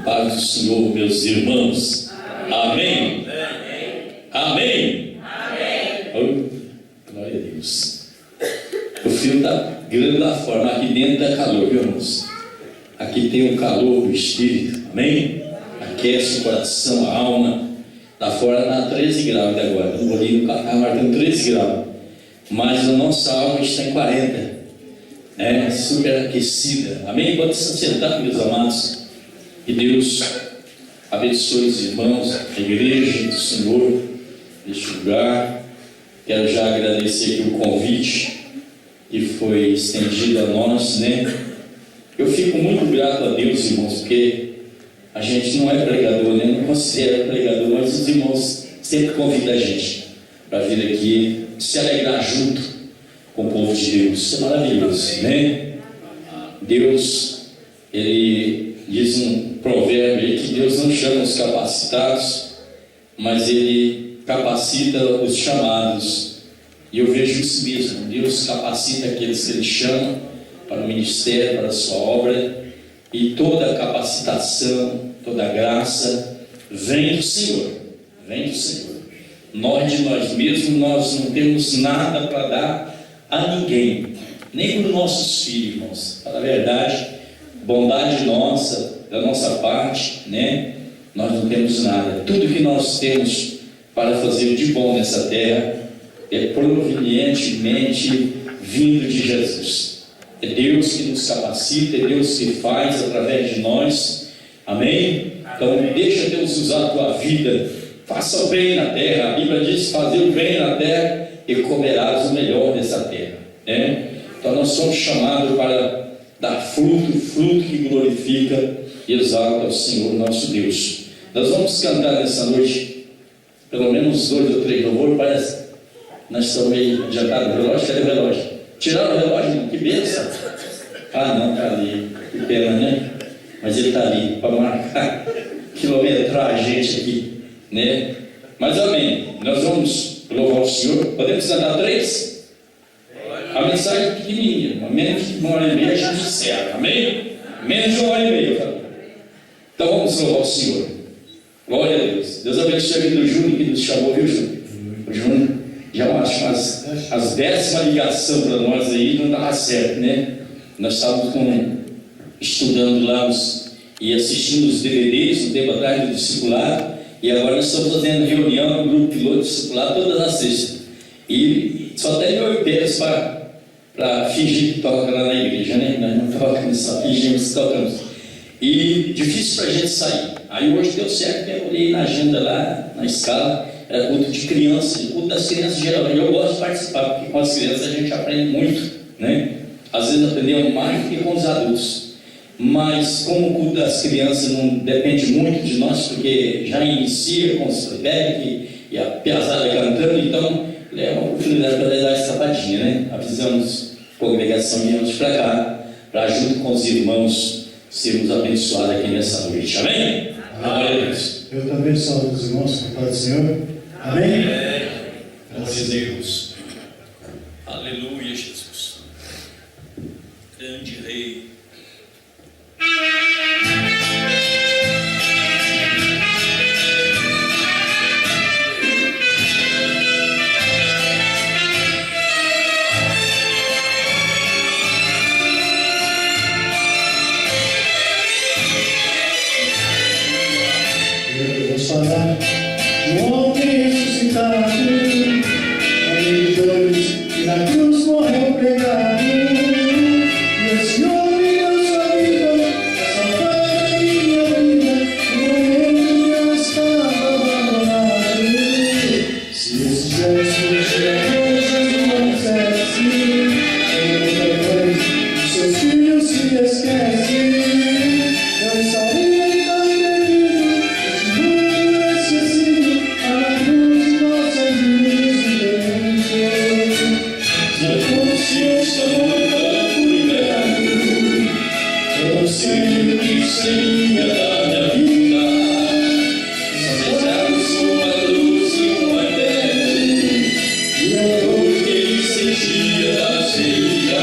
Paz do Senhor, meus irmãos. Amém? Amém? Oh, glória a Deus. O frio está grande lá fora, mas aqui dentro está calor, viu, irmãos? Aqui tem o calor do Espírito. Amém? Aquece o coração, a alma. Lá fora está 13 graus agora. Eu olhei no carro, marcando 13 graus. Mas a nossa alma está em 40. Super aquecida. Amém? Pode se sentar, meus amados. Que Deus abençoe os irmãos, a igreja do Senhor, neste lugar. Quero já agradecer aqui o convite que foi estendido a nós, né? Eu fico muito grato a Deus, irmãos, porque a gente não é pregador, né? Não considera pregador, mas os irmãos sempre convidam a gente para vir aqui se alegrar junto com o povo de Deus. Isso é maravilhoso, né? Deus, Ele diz um provérbio aí que Deus não chama os capacitados, mas Ele capacita os chamados. E eu vejo isso mesmo. Deus capacita aqueles que Ele chama para o ministério, para a sua obra. E toda a capacitação, toda a graça vem do Senhor. Vem do Senhor. Nós de nós mesmos, nós não temos nada para dar a ninguém, nem para os nossos filhos, irmãos. Para a verdade, bondade nossa, da nossa parte, né? Nós não temos nada. Tudo que nós temos para fazer de bom nessa terra é provenientemente vindo de Jesus. É Deus que nos capacita, é Deus que faz através de nós. Amém? Então deixa Deus usar a tua vida. Faça o bem na terra. A Bíblia diz: fazer o bem na terra e comerás o melhor dessa terra, né? Então nós somos chamados para dar fruto, fruto que glorifica e exalta o Senhor nosso Deus. Nós vamos cantar nessa noite pelo menos 2 ou 3 louvores. Parece nós estamos meio adiantados no relógio. Cadê o relógio? Tiraram o relógio? Que bênção! Ah não, está ali. Que pena, né? Mas ele está ali para marcar quilometrar a gente aqui, né? Mas amém. Nós vamos louvar o Senhor. Podemos cantar 3? A mensagem é pequenininha, menos de 1h30 a gente encerra, amém? Menos de 1h30. Então vamos louvar o Senhor. Glória a Deus. Deus abençoe a vida do Júnior que nos chamou, viu, Júnior? O Júnior já acho as 10ª ligação para nós aí, não dava certo, né? Nós estávamos estudando lá e assistindo os DVDs, um tempo atrás do discipulado, e agora nós estamos fazendo reunião no grupo piloto discipulado todas as sextas. E só tem 8 peças para fingir que toca lá na igreja, né? Nós não tocamos, só fingimos que tocamos. E difícil para a gente sair. Aí hoje deu certo, eu olhei na agenda lá, na escala, era culto de criança, e culto das crianças geralmente. Eu gosto de participar, porque com as crianças a gente aprende muito, né? Às vezes aprendemos mais do que com os adultos. Mas como o culto das crianças não depende muito de nós, porque já inicia com os playback e a piazada cantando, então é uma oportunidade para dar essa escapadinha, né? Avisamos a congregação e viemos para cá, para junto com os irmãos sermos abençoados aqui nessa noite. Amém? Glória a Deus. Eu também saúdo os irmãos com a paz do Senhor. Amém? Glória a Deus. Aleluia, Jesus. Grande Rei. Falar do homem ressuscitado, homem de dores, que na cruz morreu pregado. E esse homem deu sua vida para salvar a minha vida, no momento que eu estava abandonado. Se esse Jesus tirou Jesus não cesse, outra coisa, seus filhos se esquecem. Eu sabia que estava Senhor da minha vida, sejamos uma luz e uma leve, e a dor que ele sentia da vida,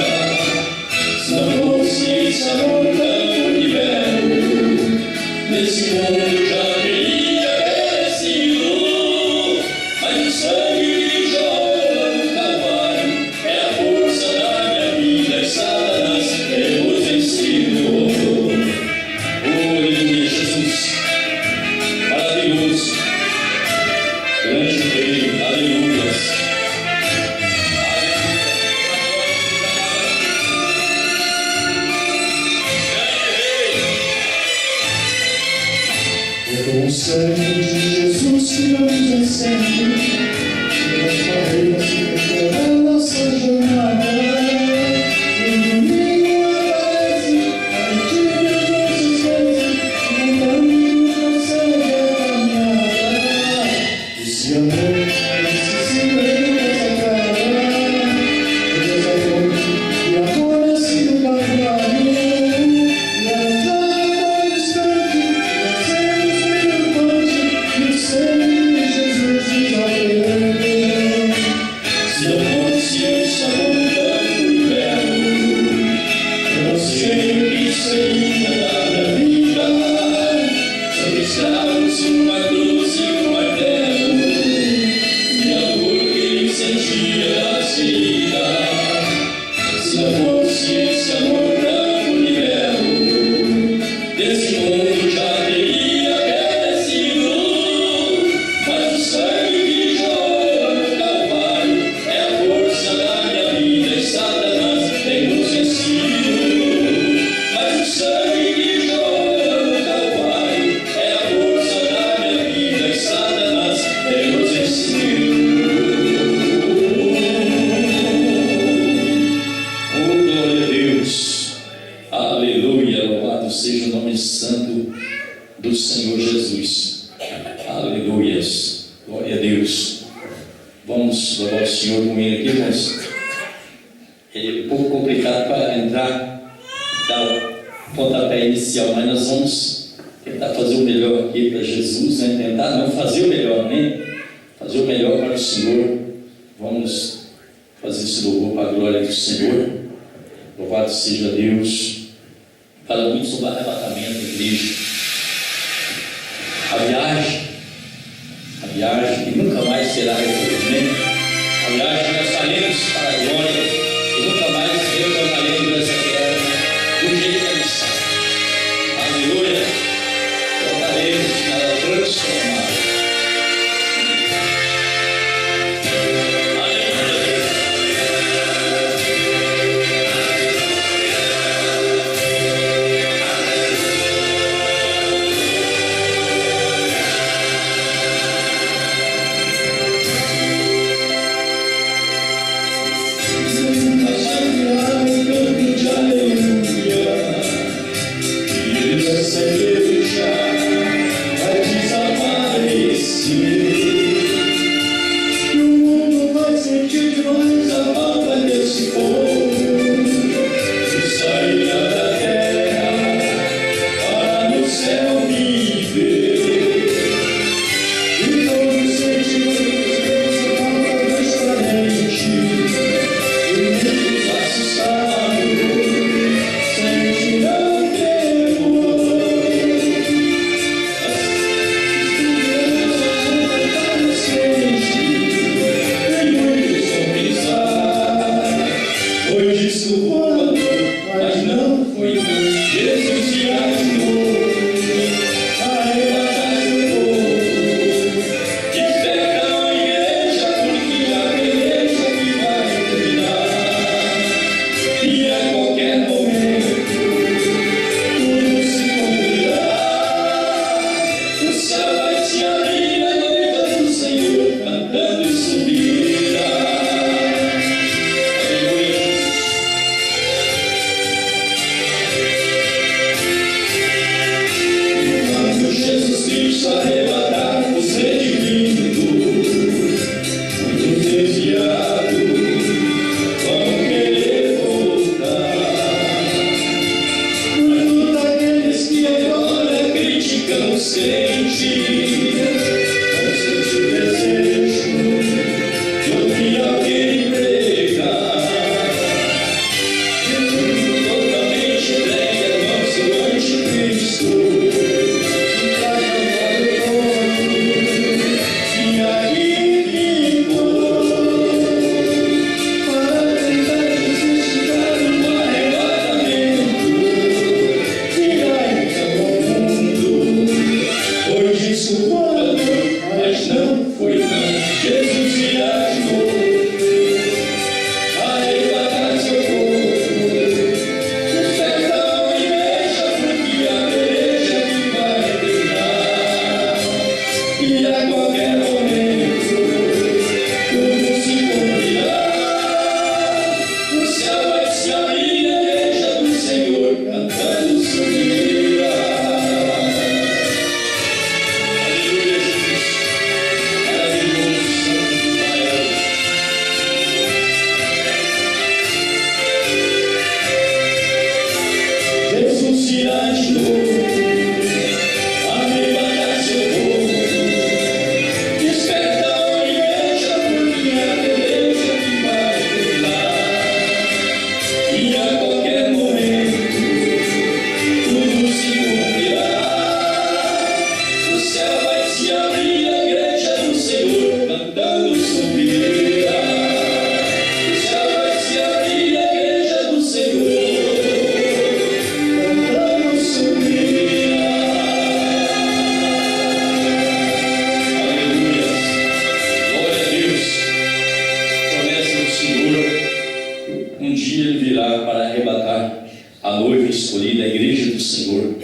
um dia Ele virá para arrebatar a noiva escolhida, a igreja do Senhor.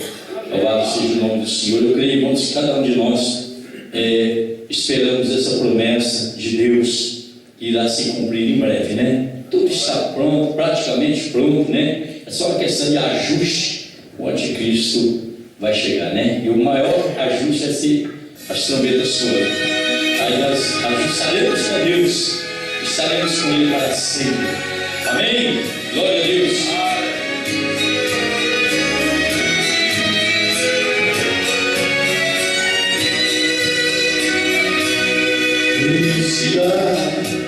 Louvado seja o nome do Senhor. Eu creio, irmãos, que cada um de nós esperamos essa promessa de Deus que irá se cumprir em breve, né? Tudo está pronto, praticamente pronto, né? É só uma questão de ajuste. O anticristo vai chegar, né? E o maior ajuste é se as trombetas soarem. Aí nós ajustaremos com Deus, estaremos com Ele para sempre. Amém? Glória a Deus. Felicidade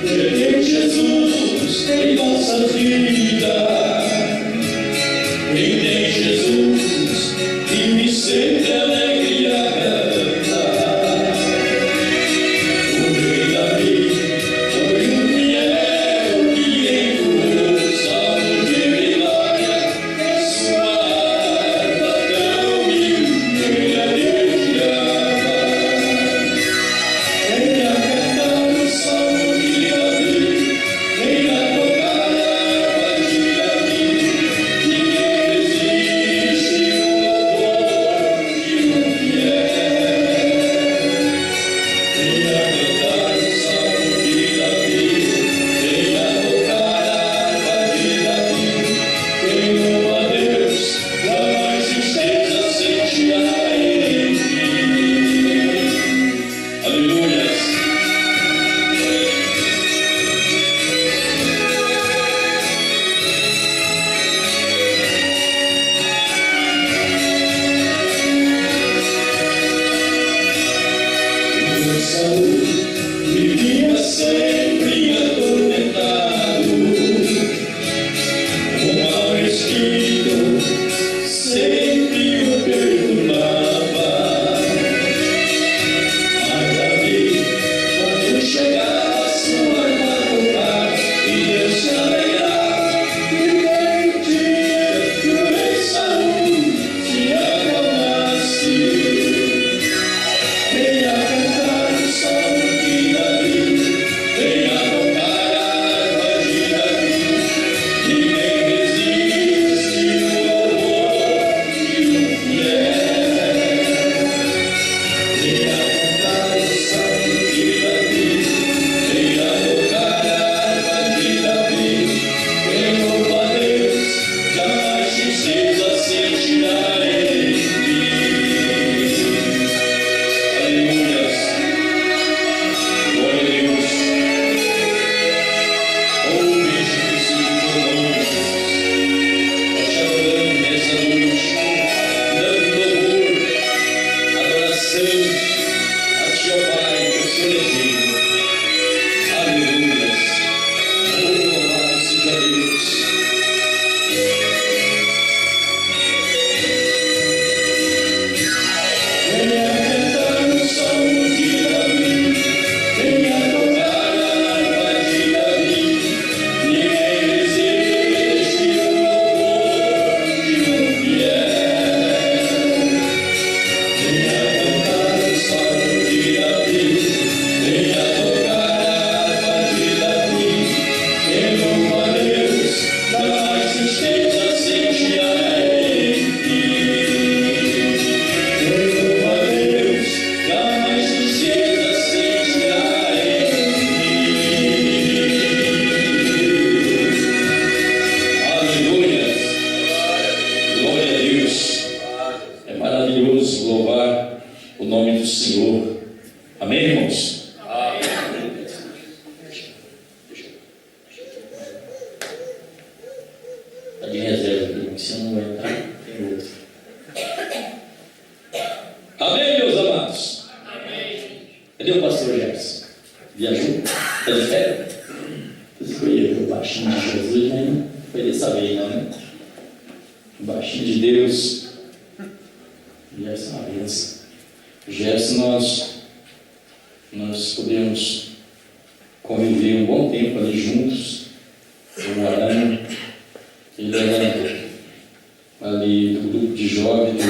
em Jesus em nossa vida. Quem tem Jesus vive sempre alegria cantar. O rei Davi foi um fiel que entoou salmo de vitória. Sua harpa tão humilde ele alegriava. Venha cantar o salmo de Davi, venha tocar a harpa de Davi. Ninguém resiste no louvor de um fiel. Venha cantar o salmo de Davi, venha tocar a harpa de Davi. Quem louva a Deus, jamais tristeza sentirá em mim. Aleluia. Saúl vivia sempre atormentado, o mal mesquinho sempre o perturbava. Mas Davi, quando chegava sua arma a tocar, e Deus se alegrava, e veio o dia que o rei Saúl se acalmasse. Venha cantar o salmo de Davi, venha tocar a harpa de Davi. Ninguém resiste no louvor de um fiel. Venha cantar o salmo de Davi, venha tocar a harpa de Davi. Quem louva a Deus, jamais tristeza sentirá em mim. Aleluia. Glória a Deus. Oh, beijo do Senhor, nós te adoramos nessa noite, dando louvor, adoração a Ti, ó Pai, que o Senhor é digno. Aleluia. Oh, louvado seja Deus. Venha cantar o salmo de Davi, venha tocar a harpa de Davi. Ninguém resiste no louvor de um fiel. Venha cantar o salmo de Davi, venha tocar a harpa de Davi. Quem louva a Deus, jamais tristeza sentirá em mim. Quem louva a Deus, jamais tristeza sentirá em mim. Aleluia. Glória a Deus. É maravilhoso louvar o nome do Senhor. Amém, irmãos? Está de reserva aqui, porque se não vai entrar, tem outro. Amém, meus amados? Cadê o pastor Gerson? Viajou? Está de férias? Você foi o baixinho de Jesus, mas não foi dessa vez, não, né? O baixinho de Deus. Gerson é uma bênção. Gerson, nós podemos conviver um bom tempo ali juntos, morando. Ele era ali do grupo de jovens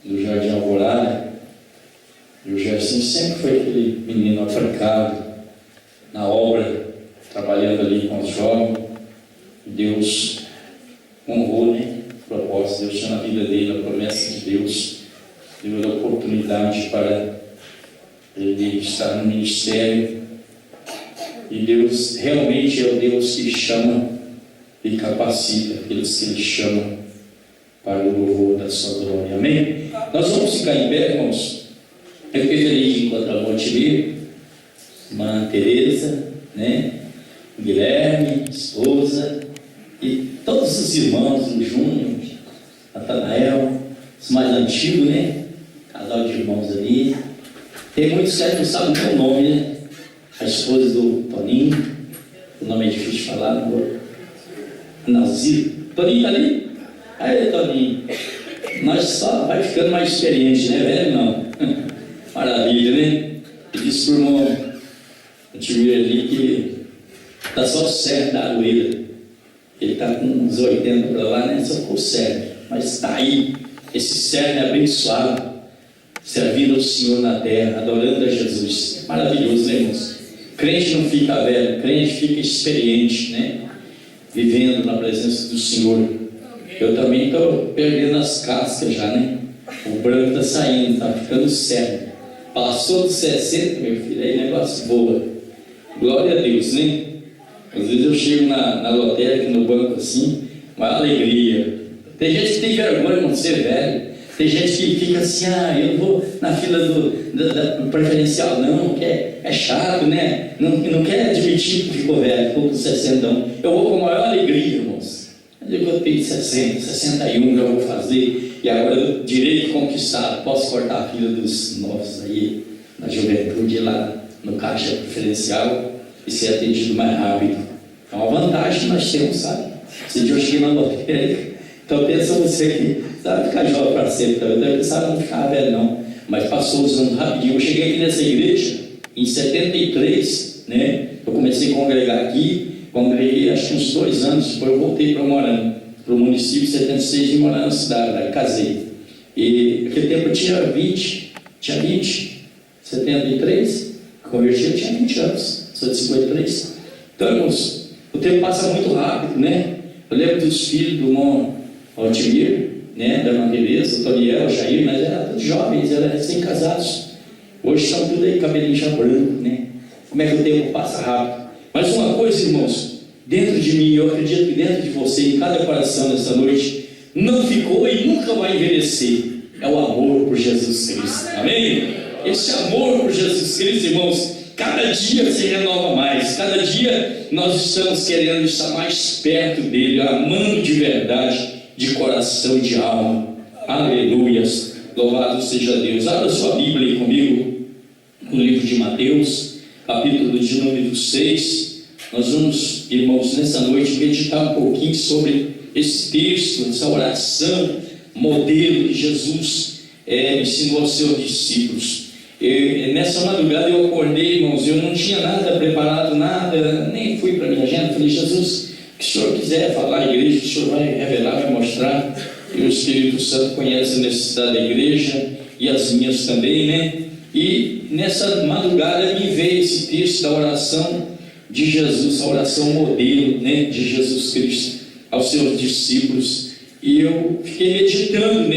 do Jardim Alvorada. E o Gerson sempre foi aquele menino atrancado na obra, trabalhando ali com os jovens. Deus honrou, né? O propósito, Deus tinha na vida dele, a promessa de Deus, deu a oportunidade para ele estar no ministério. E Deus realmente é o Deus que chama e capacita aqueles que Ele chama para o louvor da sua glória. Amém? Nós vamos ficar em pé, irmãos. Eu fiquei feliz de encontrar o Montemir, irmã Tereza, né? Guilherme, esposa, e todos os irmãos, o Júnior, Natanael, os mais antigos, né? Casal de irmãos ali. Tem muitos que não sabem o meu nome, né? A esposa do Toninho, o nome é difícil de falar, não vou. Nazir. Toninho está ali? Aí, Toninho. Nós só vai ficando mais experiente, né, velho? Não. Maravilha, né? Eu disse para o irmão Timir ali que está só o cerne da aroeira. Ele está com uns 80 para lá, né? Só ficou o cerne. Mas está aí, esse cerne abençoado, servindo ao Senhor na terra, adorando a Jesus. Maravilhoso, né, irmãos? Crente não fica velho, crente fica experiente, né? Vivendo na presença do Senhor. Eu também estou perdendo as cascas já, né? O branco está saindo, está ficando sério. Passou dos 60, meu filho, aí negócio boa. Glória a Deus, né? Às vezes eu chego na lotérica, no banco assim, uma alegria. Tem gente que tem vergonha de ser velho. Tem gente que fica assim, eu não vou na fila do preferencial não, que é chato, né? Não quer admitir que ficou velho, ficou com 60 anos. Eu vou com a maior alegria, irmãos. Eu tenho 60, 61 já vou fazer, e agora direito conquistado, posso cortar a fila dos novos aí, na juventude, lá no caixa preferencial, e ser atendido mais rápido. É uma vantagem que nós temos, sabe? Se eu cheguei na lotérica, então pensa você que sabe ficar jovem para sempre, talvez eu pensava não ficar velho não, mas passou os anos rapidinho. Eu cheguei aqui nessa igreja em 73, né? Eu comecei a congregar aqui, congreguei acho que uns 2 anos, depois eu voltei para Morando, para o município de 76 e morar na cidade, aí casei. E naquele tempo eu tinha 20, 73, converti, eu tinha 20 anos, sou de 53. Então, irmãos, o tempo passa muito rápido, né? Eu lembro dos filhos do irmão Altimir, né, da irmã Tereza, o Toniel, o Jair, mas eram todos jovens, eram recém-casados. Hoje estão tudo aí, cabelinho já branco, né? Como é que o tempo passa rápido? Mas uma coisa, irmãos, dentro de mim, eu acredito que dentro de você, em cada coração nessa noite, não ficou e nunca vai envelhecer. É o amor por Jesus Cristo. Amém? Esse amor por Jesus Cristo, irmãos, cada dia se renova mais. Cada dia nós estamos querendo estar mais perto dele, amando de verdade, de coração e de alma. Aleluias. Louvado seja Deus. Abra sua Bíblia aí comigo, no livro de Mateus, capítulo de número 6. Nós vamos, irmãos, nessa noite meditar um pouquinho sobre esse texto, essa oração, modelo que Jesus ensinou aos seus discípulos. Nessa madrugada eu acordei, irmãos, eu não tinha nada preparado, nada, nem fui para a minha agenda. Falei, Jesus, o que o Senhor quiser falar à igreja, o Senhor vai revelar, vai mostrar. E o Espírito Santo conhece a necessidade da igreja e as minhas também, né? E nessa madrugada me veio esse texto da oração de Jesus, a oração modelo, né, de Jesus Cristo aos seus discípulos. E eu fiquei meditando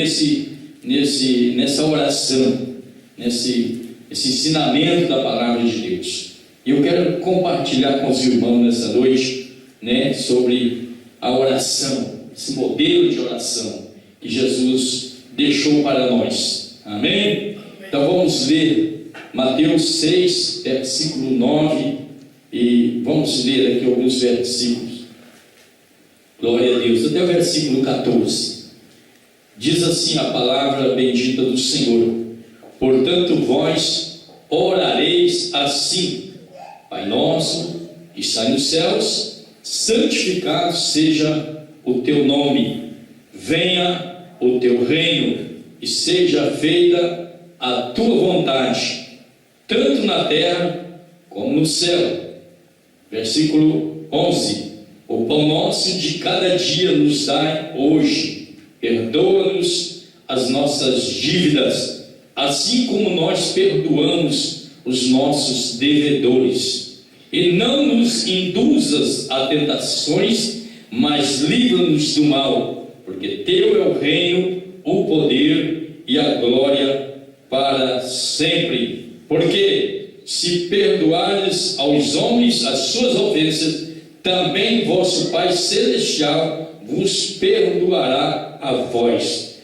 nessa oração, nesse ensinamento da palavra de Deus. E eu quero compartilhar com os irmãos nessa noite, né, sobre a oração, esse modelo de oração que Jesus deixou para nós. Amém? Então vamos ler Mateus 6, versículo 9, e vamos ler aqui alguns versículos. Glória a Deus, até o versículo 14. Diz assim a palavra bendita do Senhor: portanto vós orareis assim: Pai nosso que está nos céus, santificado seja o teu nome, venha o teu reino, e seja feita a tua vontade, tanto na terra como no céu. Versículo 11: o pão nosso de cada dia nos dai hoje, perdoa-nos as nossas dívidas, assim como nós perdoamos os nossos devedores, e não nos induzas a tentações, mas livra-nos do mal, porque teu é o reino, o poder e a glória para sempre. Porque se perdoares aos homens as suas ofensas, também vosso Pai Celestial vos perdoará a vós.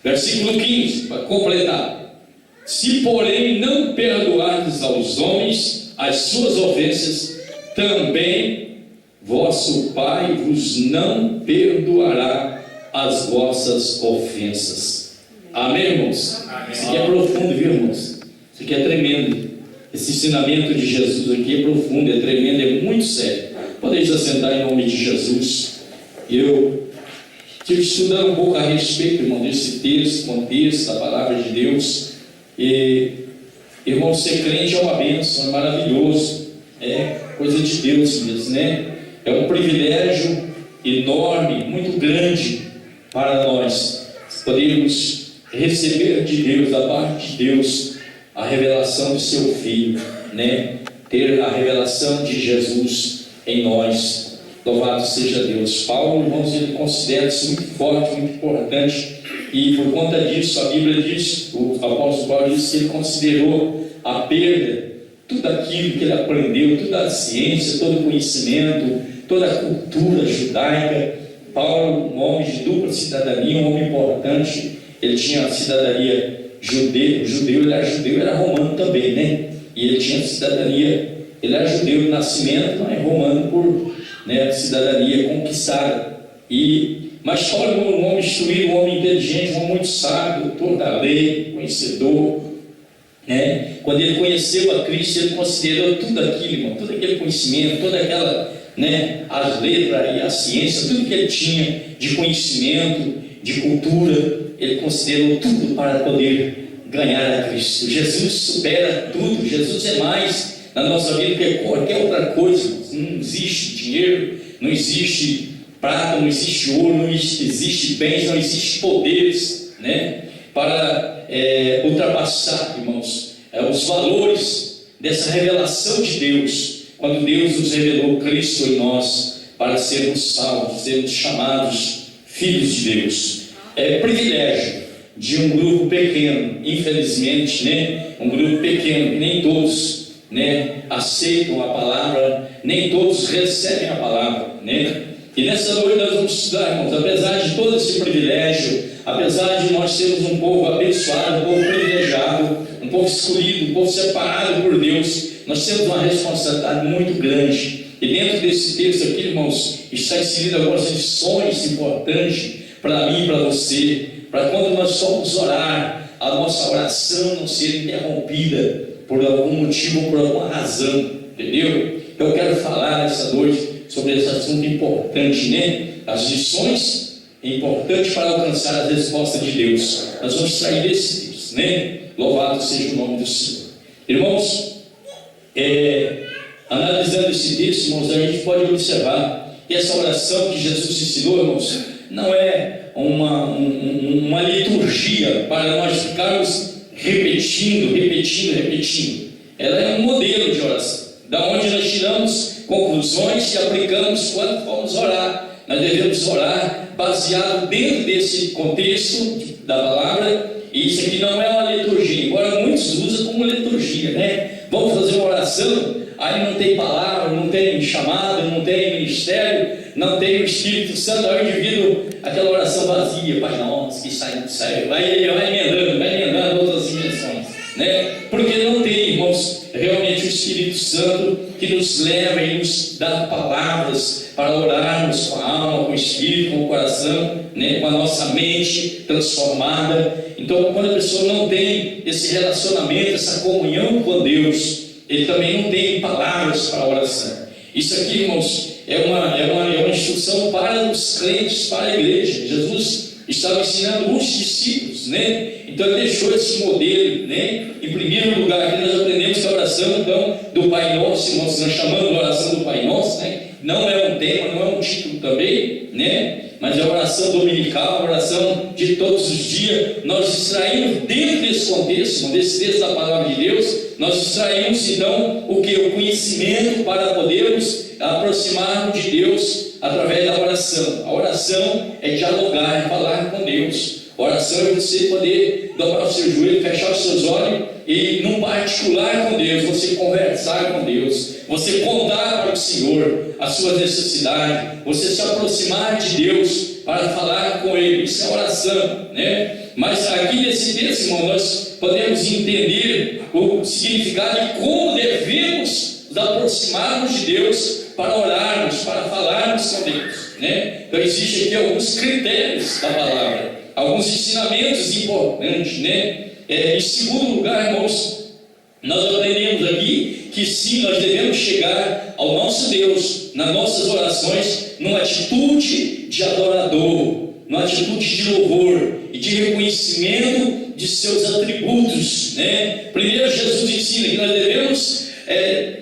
Versículo 15, para completar: se porém não perdoardes aos homens as suas ofensas, também vosso Pai vos não perdoará as vossas ofensas. Amém, irmãos? Isso aqui é profundo, viu, irmãos? Isso aqui é tremendo. Esse ensinamento de Jesus aqui é profundo, é tremendo, é muito sério. Podem se assentar em nome de Jesus. Eu estive estudando um pouco a respeito, irmão, desse texto, contexto da palavra de Deus. E, irmão, ser crente é uma bênção, é maravilhoso, é coisa de Deus mesmo, né? É um privilégio enorme, muito grande para nós podermos receber de Deus, da parte de Deus, a revelação do seu Filho, né? Ter a revelação de Jesus em nós. Louvado seja Deus. Paulo, irmãos, ele considera isso muito forte, muito importante, e por conta disso a Bíblia diz, o apóstolo Paulo diz que ele considerou a perda tudo aquilo que ele aprendeu, toda a ciência, todo o conhecimento, toda a cultura judaica. Paulo, um homem de dupla cidadania, um homem importante, ele tinha a cidadania judeu, ele era romano também, né? E ele tinha cidadania, ele era judeu de nascimento, mas romano por, né, cidadania conquistada. Mas Paulo era um homem instruído, um homem inteligente, um homem muito sábio, doutor da lei, conhecedor, né? Quando ele conheceu a Cristo, ele considerou tudo aquilo, irmão, todo aquele conhecimento, toda aquela, né, as letras e a ciência, tudo que ele tinha de conhecimento, de cultura, ele considerou tudo para poder ganhar a Cristo. Jesus supera tudo, Jesus é mais na nossa vida que qualquer outra coisa. Não existe dinheiro, não existe prata, não existe ouro, não existe bens, não existe poderes, né, para ultrapassar, irmãos, os valores dessa revelação de Deus, quando Deus nos revelou Cristo em nós, para sermos salvos, sermos chamados filhos de Deus. É privilégio de um grupo pequeno, infelizmente, né, um grupo pequeno, nem todos, né, aceitam a palavra, nem todos recebem a palavra, né? E nessa noite nós vamos estudar, irmãos, apesar de todo esse privilégio, apesar de nós sermos um povo abençoado, um povo privilegiado, um povo escolhido, um povo separado por Deus, nós temos uma responsabilidade muito grande. E dentro desse texto aqui, irmãos, está inserido algumas lições importantes para mim e para você, para quando nós formos orar, a nossa oração não ser interrompida por algum motivo ou por alguma razão, entendeu? Eu quero falar nessa noite sobre esse assunto importante, né? As lições importantes para alcançar a resposta de Deus. Nós vamos sair desse texto, né? Louvado seja o nome do Senhor. Irmãos, analisando esse texto, irmãos, a gente pode observar que essa oração que Jesus ensinou, irmãos, não é uma liturgia para nós ficarmos repetindo. Ela é um modelo de oração, da onde nós tiramos conclusões e aplicamos quando formos orar. Nós devemos orar baseado dentro desse contexto da palavra. E isso aqui não é uma liturgia, embora muitos usam como liturgia, né? Vamos fazer uma oração, aí não tem palavra, não tem chamada, não tem ministério, não tem o Espírito Santo, aí o indivíduo, aquela oração vazia, Pai nosso que sai do céu, vai emendando outras dimensões, né? Porque não tem, irmãos, realmente o Espírito Santo que nos leva e nos dá palavras para orarmos com a alma, com o Espírito, com o coração, né? Com a nossa mente transformada. Então, quando a pessoa não tem esse relacionamento, essa comunhão com Deus, ele também não tem palavras para a oração. Isso aqui, irmãos, é uma instrução para os crentes, para a igreja. Jesus estava ensinando os discípulos, né? Então ele deixou esse modelo, né? Em primeiro lugar, aqui nós aprendemos a oração, então, do Pai Nosso, irmãos, nós chamamos de oração do Pai Nosso, né? Não é um tema, não é um título também, né? Mas é a oração dominical, a oração de todos os dias. Nós extraímos dentro desse contexto, desse texto da palavra de Deus, nós extraímos então o que? O conhecimento para podermos aproximar de Deus através da oração. A oração é dialogar, é falar com Deus. A oração é você poder dobrar o seu joelho, fechar os seus olhos e, num particular com Deus, você conversar com Deus, você contar para o Senhor as suas necessidades, você se aproximar de Deus para falar com Ele. Isso é oração, né? Mas aqui nesse texto, irmão, nós podemos entender o significado e como devemos nos aproximarmos de Deus para orarmos, para falarmos com Deus, né? Então existem aqui alguns critérios da palavra, alguns ensinamentos importantes, né? Em segundo lugar, irmãos, nós aprendemos aqui que sim, nós devemos chegar ao nosso Deus nas nossas orações numa atitude de adorador, numa atitude de louvor e de reconhecimento de seus atributos, né? Primeiro, Jesus ensina que nós devemos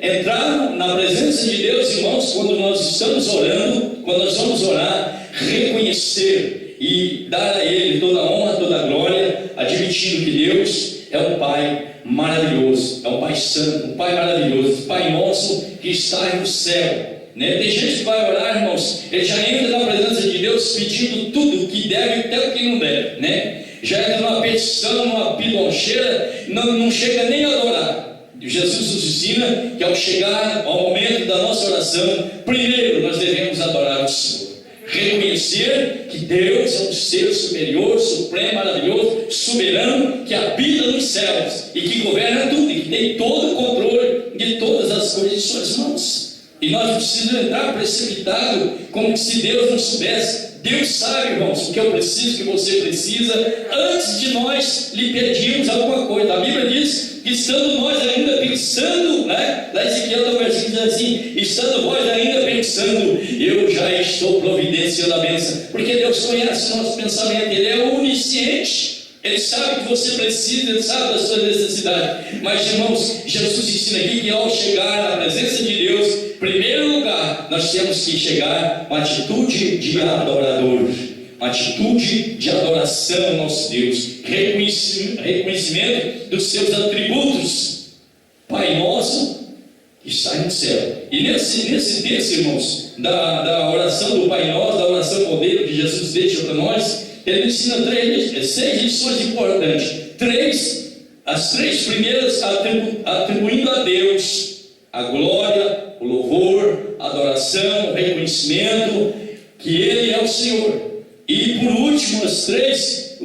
entrar na presença de Deus, irmãos, quando nós estamos orando, quando nós vamos orar, reconhecer e dar a Ele toda a honra, toda a glória, admitindo que Deus é um Pai maravilhoso, é um Pai santo, um Pai maravilhoso, Pai nosso que está no céu, né? Tem gente que vai orar, irmãos, ele já entra na presença de Deus pedindo tudo o que deve e até o que não deve, né? Já entra numa petição, numa piloncheira, não chega nem a adorar. Jesus nos ensina que ao chegar ao momento da nossa oração, primeiro nós devemos adorar o Senhor, reconhecer que Deus é um ser superior, supremo, maravilhoso, soberano, que habita nos céus e que governa tudo, e que tem todo o controle de todas as coisas em suas mãos. E nós precisamos entrar precipitado, como se Deus não soubesse. Deus sabe, irmãos, o que eu preciso, o que você precisa, antes de nós lhe pedirmos alguma coisa. A Bíblia diz que estando nós ainda pensando, né? Lá em Ezequiel do versículo diz assim: estando nós ainda pensando, eu já estou providenciando a bênção. Porque Deus conhece o nosso pensamento, Ele é onisciente. Ele sabe o que você precisa, Ele sabe das suas necessidades. Mas, irmãos, Jesus ensina aqui que ao chegar na presença de Deus, em primeiro lugar, nós temos que chegar com atitude de adorador, uma atitude de adoração ao nosso Deus, reconhecimento dos seus atributos. Pai nosso que está no céu. E nesse texto, irmãos, da oração do Pai Nosso, da oração modelo que Jesus deixa para nós, ele ensina 6 lições importantes. As 3 primeiras atribuindo a Deus a glória, o louvor, a adoração, o reconhecimento que Ele é o Senhor. E por último, os 3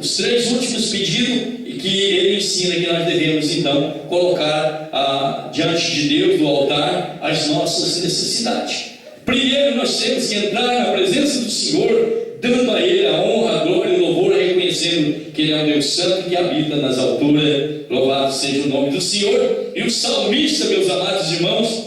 últimos pedidos que Ele ensina que nós devemos então colocar diante de Deus, do altar, as nossas necessidades. Primeiro nós temos que entrar na presença do Senhor, dando a Ele a honra, a glória e o louvor, reconhecendo que Ele é um Deus santo que habita nas alturas. Louvado seja o nome do Senhor. E o salmista, meus amados irmãos,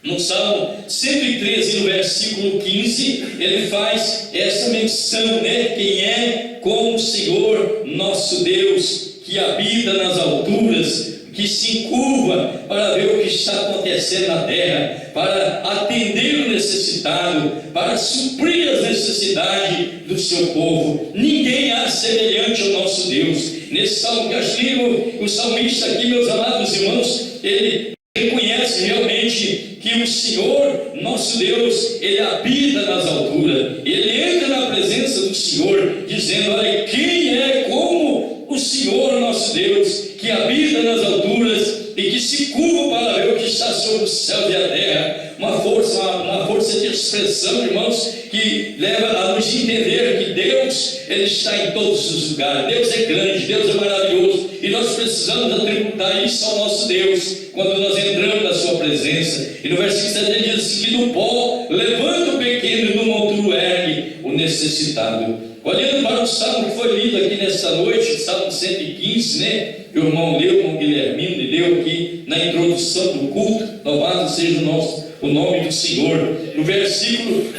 no Salmo 113, no versículo 15, ele faz essa menção, né? Quem é como o Senhor nosso Deus, que habita nas alturas, que se encurva para ver o que está acontecendo na terra, para atender o necessitado, para suprir as necessidades do seu povo. Ninguém há semelhante ao nosso Deus. Nesse salmo que o salmista aqui, meus amados irmãos, ele reconhece realmente que o Senhor, nosso Deus, Ele habita nas alturas. Ele entra na presença do Senhor, dizendo: olha, quem é como o Senhor, nosso Deus, que habita nas alturas e que se curva para ver o que está sobre o céu e a terra. Uma força de expressão, irmãos, que leva a nos entender que Deus, Ele está em todos os lugares. Deus é grande, Deus é maravilhoso, e nós precisamos atributar isso ao nosso Deus quando nós entramos na sua presença. E no versículo 7 ele diz assim: que do pó levanta o pequeno e do monturo ergue o necessitado. Olhando para o salmo que foi lido aqui nesta noite, o Salmo 115, né? Que o irmão leu, o irmão Guilhermino leu aqui na introdução do culto. Louvado seja o nome do Senhor. No versículo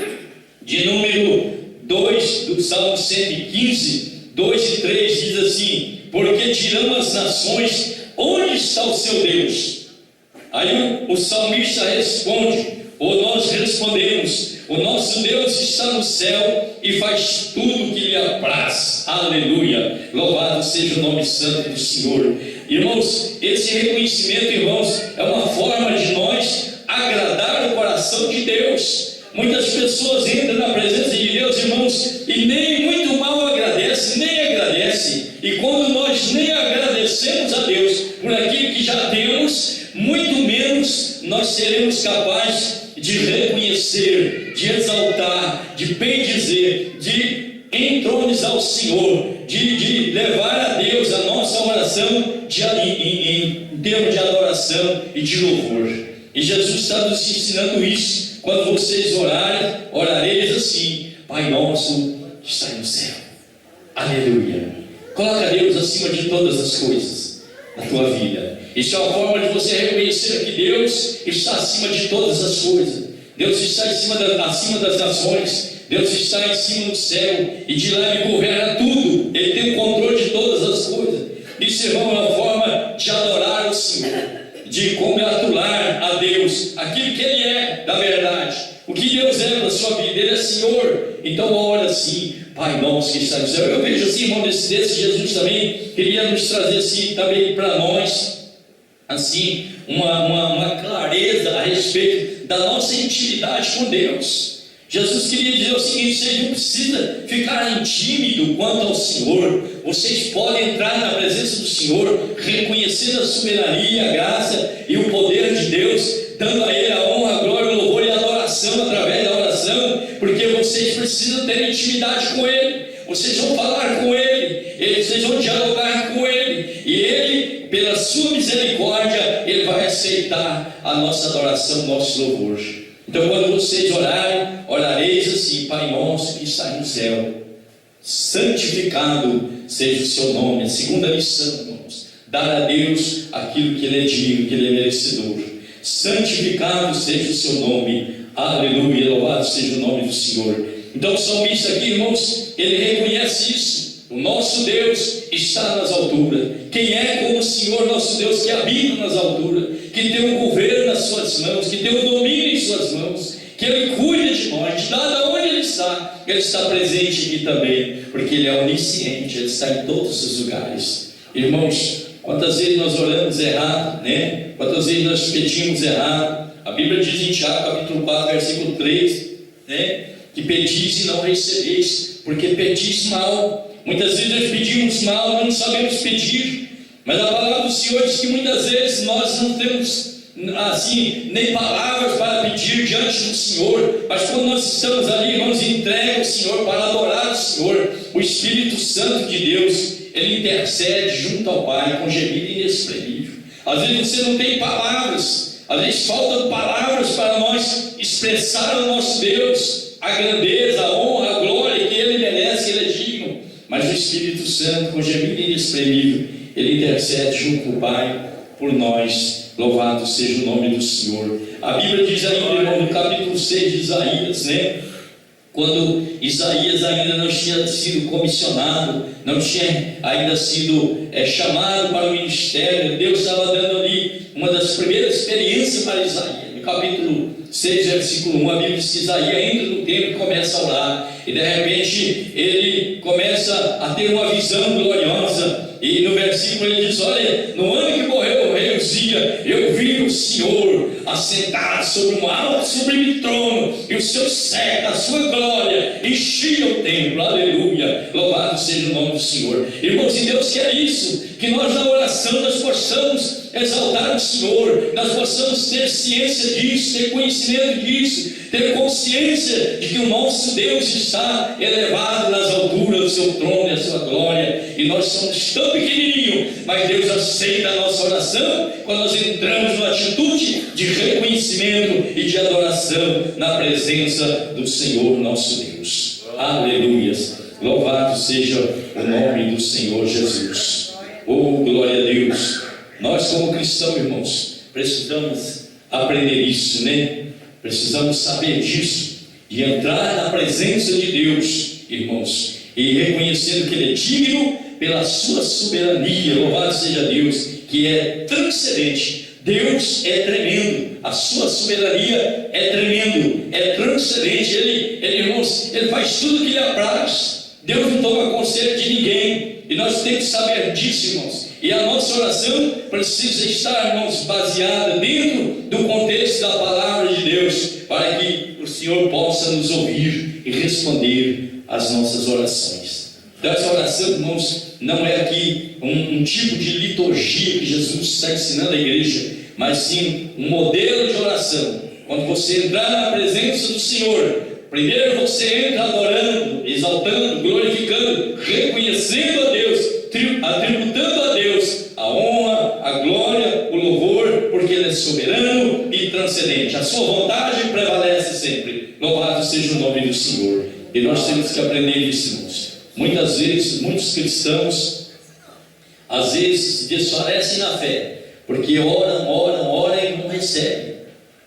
de número 2 do Salmo 115, 2 e 3 diz assim: porque dirão as nações, onde está o seu Deus? Aí o salmista responde, ou nós respondemos: o nosso Deus está no céu e faz tudo o que lhe apraz. Aleluia! Louvado seja o nome santo do Senhor. Irmãos, esse reconhecimento, irmãos, é uma forma de nós agradar o coração de Deus. Muitas pessoas entram na presença de Deus, irmãos, e nem muito mal agradecem, nem agradecem. E quando nós nem agradecemos a Deus por aquilo que já temos, muito menos nós seremos capazes de reconhecer, de exaltar, de bendizer, de entronizar o Senhor, de levar a Deus a nossa oração em termos de adoração e de louvor. E Jesus está nos ensinando isso. Quando vocês orarem, orareis assim: Pai nosso que está no céu. Aleluia. Coloca Deus acima de todas as coisas na tua vida. Isso é uma forma de você reconhecer que Deus está acima de todas as coisas. Deus está acima das nações. Deus está em cima do céu, e de lá Ele governa tudo. Ele tem o controle de todas as coisas. Isso, irmão, é uma forma de adorar o Senhor, de congratular a Deus aquilo que Ele é, na verdade. O que Deus é para a sua vida, Ele é Senhor. Então ora assim: Pai nosso que está no céu. Eu vejo assim, irmão, desse Jesus também queria nos trazer assim também para nós, assim, uma clareza a respeito da nossa intimidade com Deus. Jesus queria dizer o seguinte: vocês não precisam ficar tímidos quanto ao Senhor. Vocês podem entrar na presença do Senhor, reconhecendo a soberania, a graça e o poder de Deus, dando a Ele a honra, a glória, o louvor e a adoração através da oração, porque vocês precisam ter intimidade com Ele. Vocês vão falar com Ele, vocês vão dialogar com Ele, e Ele, pela sua misericórdia, Ele vai aceitar a nossa adoração, o nosso louvor. Então, quando vocês orarem, orareis assim: Pai nosso que está no céu, santificado seja o seu nome. A segunda lição, irmãos: dar a Deus aquilo que Ele é digno, que Ele é merecedor. Santificado seja o seu nome. Aleluia, louvado seja o nome do Senhor. Então, o salmista aqui, irmãos, ele reconhece isso. O nosso Deus está nas alturas. Quem é como o Senhor nosso Deus, que habita nas alturas, que tem o governo nas suas mãos, que tem o domínio em suas mãos, que Ele cuida de nós, de nada onde Ele está presente aqui também, porque Ele é onisciente, Ele está em todos os lugares. Irmãos, quantas vezes nós oramos errado, né? Quantas vezes nós pedimos errado? A Bíblia diz em Tiago capítulo 4, versículo 3, né? Que pedis e não recebeis, porque pedis mal. Muitas vezes nós pedimos mal, nós não sabemos pedir. Mas a palavra do Senhor diz que muitas vezes nós não temos assim nem palavras para pedir diante do Senhor, mas quando nós estamos ali, irmãos, entregue ao Senhor para adorar o Senhor, o Espírito Santo de Deus, Ele intercede junto ao Pai com gemido inexprimível. Às vezes você não tem palavras, às vezes faltam palavras para nós expressar ao nosso Deus a grandeza, a honra, a glória que Ele merece, Ele é digno. Mas o Espírito Santo, com gemido inexprimível, Ele intercede junto com o Pai por nós. Louvado seja o nome do Senhor. A Bíblia diz ainda, irmão, no capítulo 6 de Isaías, né? Quando Isaías ainda não tinha sido comissionado, não tinha ainda sido chamado para o ministério, Deus estava dando ali uma das primeiras experiências para Isaías. No capítulo 6, versículo 1, a Bíblia diz que Isaías entra no templo e começa a orar, e de repente ele começa a ter uma visão gloriosa, e no versículo ele diz: olha, no ano que morreu o rei Uzia, eu vi o Senhor assentado sobre um alto sublime trono, e o seu cetro, a sua glória, enchia o templo. Aleluia, louvado seja o nome do Senhor. Irmãos, e Deus quer isso, que nós na oração nós possamos exaltar o Senhor, nós possamos ter ciência disso, ter conhecimento disso, ter consciência de que o nosso Deus está elevado nas alturas do seu trono e a sua glória, e nós somos tão pequenininhos, mas Deus aceita a nossa oração quando nós entramos numa atitude de reconhecimento e de adoração na presença do Senhor nosso Deus. Aleluia, louvado seja o nome do Senhor Jesus. Oh, glória a Deus. Nós como cristãos, irmãos, precisamos aprender isso, né? Precisamos saber disso, de entrar na presença de Deus, irmãos, e reconhecendo que Ele é digno pela sua soberania. Louvado seja Deus, que é transcendente. Deus é tremendo, a sua soberania é tremendo, é transcendente. Ele, irmãos, Ele faz tudo que lhe apraz. Deus não toma conselho de ninguém, e nós temos que saber disso, irmãos. E a nossa oração precisa estar, irmãos, baseada dentro do contexto da palavra de Deus, para que Senhor possa nos ouvir e responder às nossas orações. Então essa oração, irmãos, não é aqui um tipo de liturgia que Jesus está ensinando à igreja, mas sim um modelo de oração. Quando você entrar na presença do Senhor, primeiro você entra adorando, exaltando, glorificando, reconhecendo a Deus, atributando a Deus a honra, a glória, o louvor, porque Ele é soberano e transcendente. A sua vontade prevalece sempre. Louvado seja o nome do Senhor. E nós temos que aprender isso, irmãos. Muitas vezes, muitos cristãos, às vezes, desfalecem na fé, porque oram e não recebem.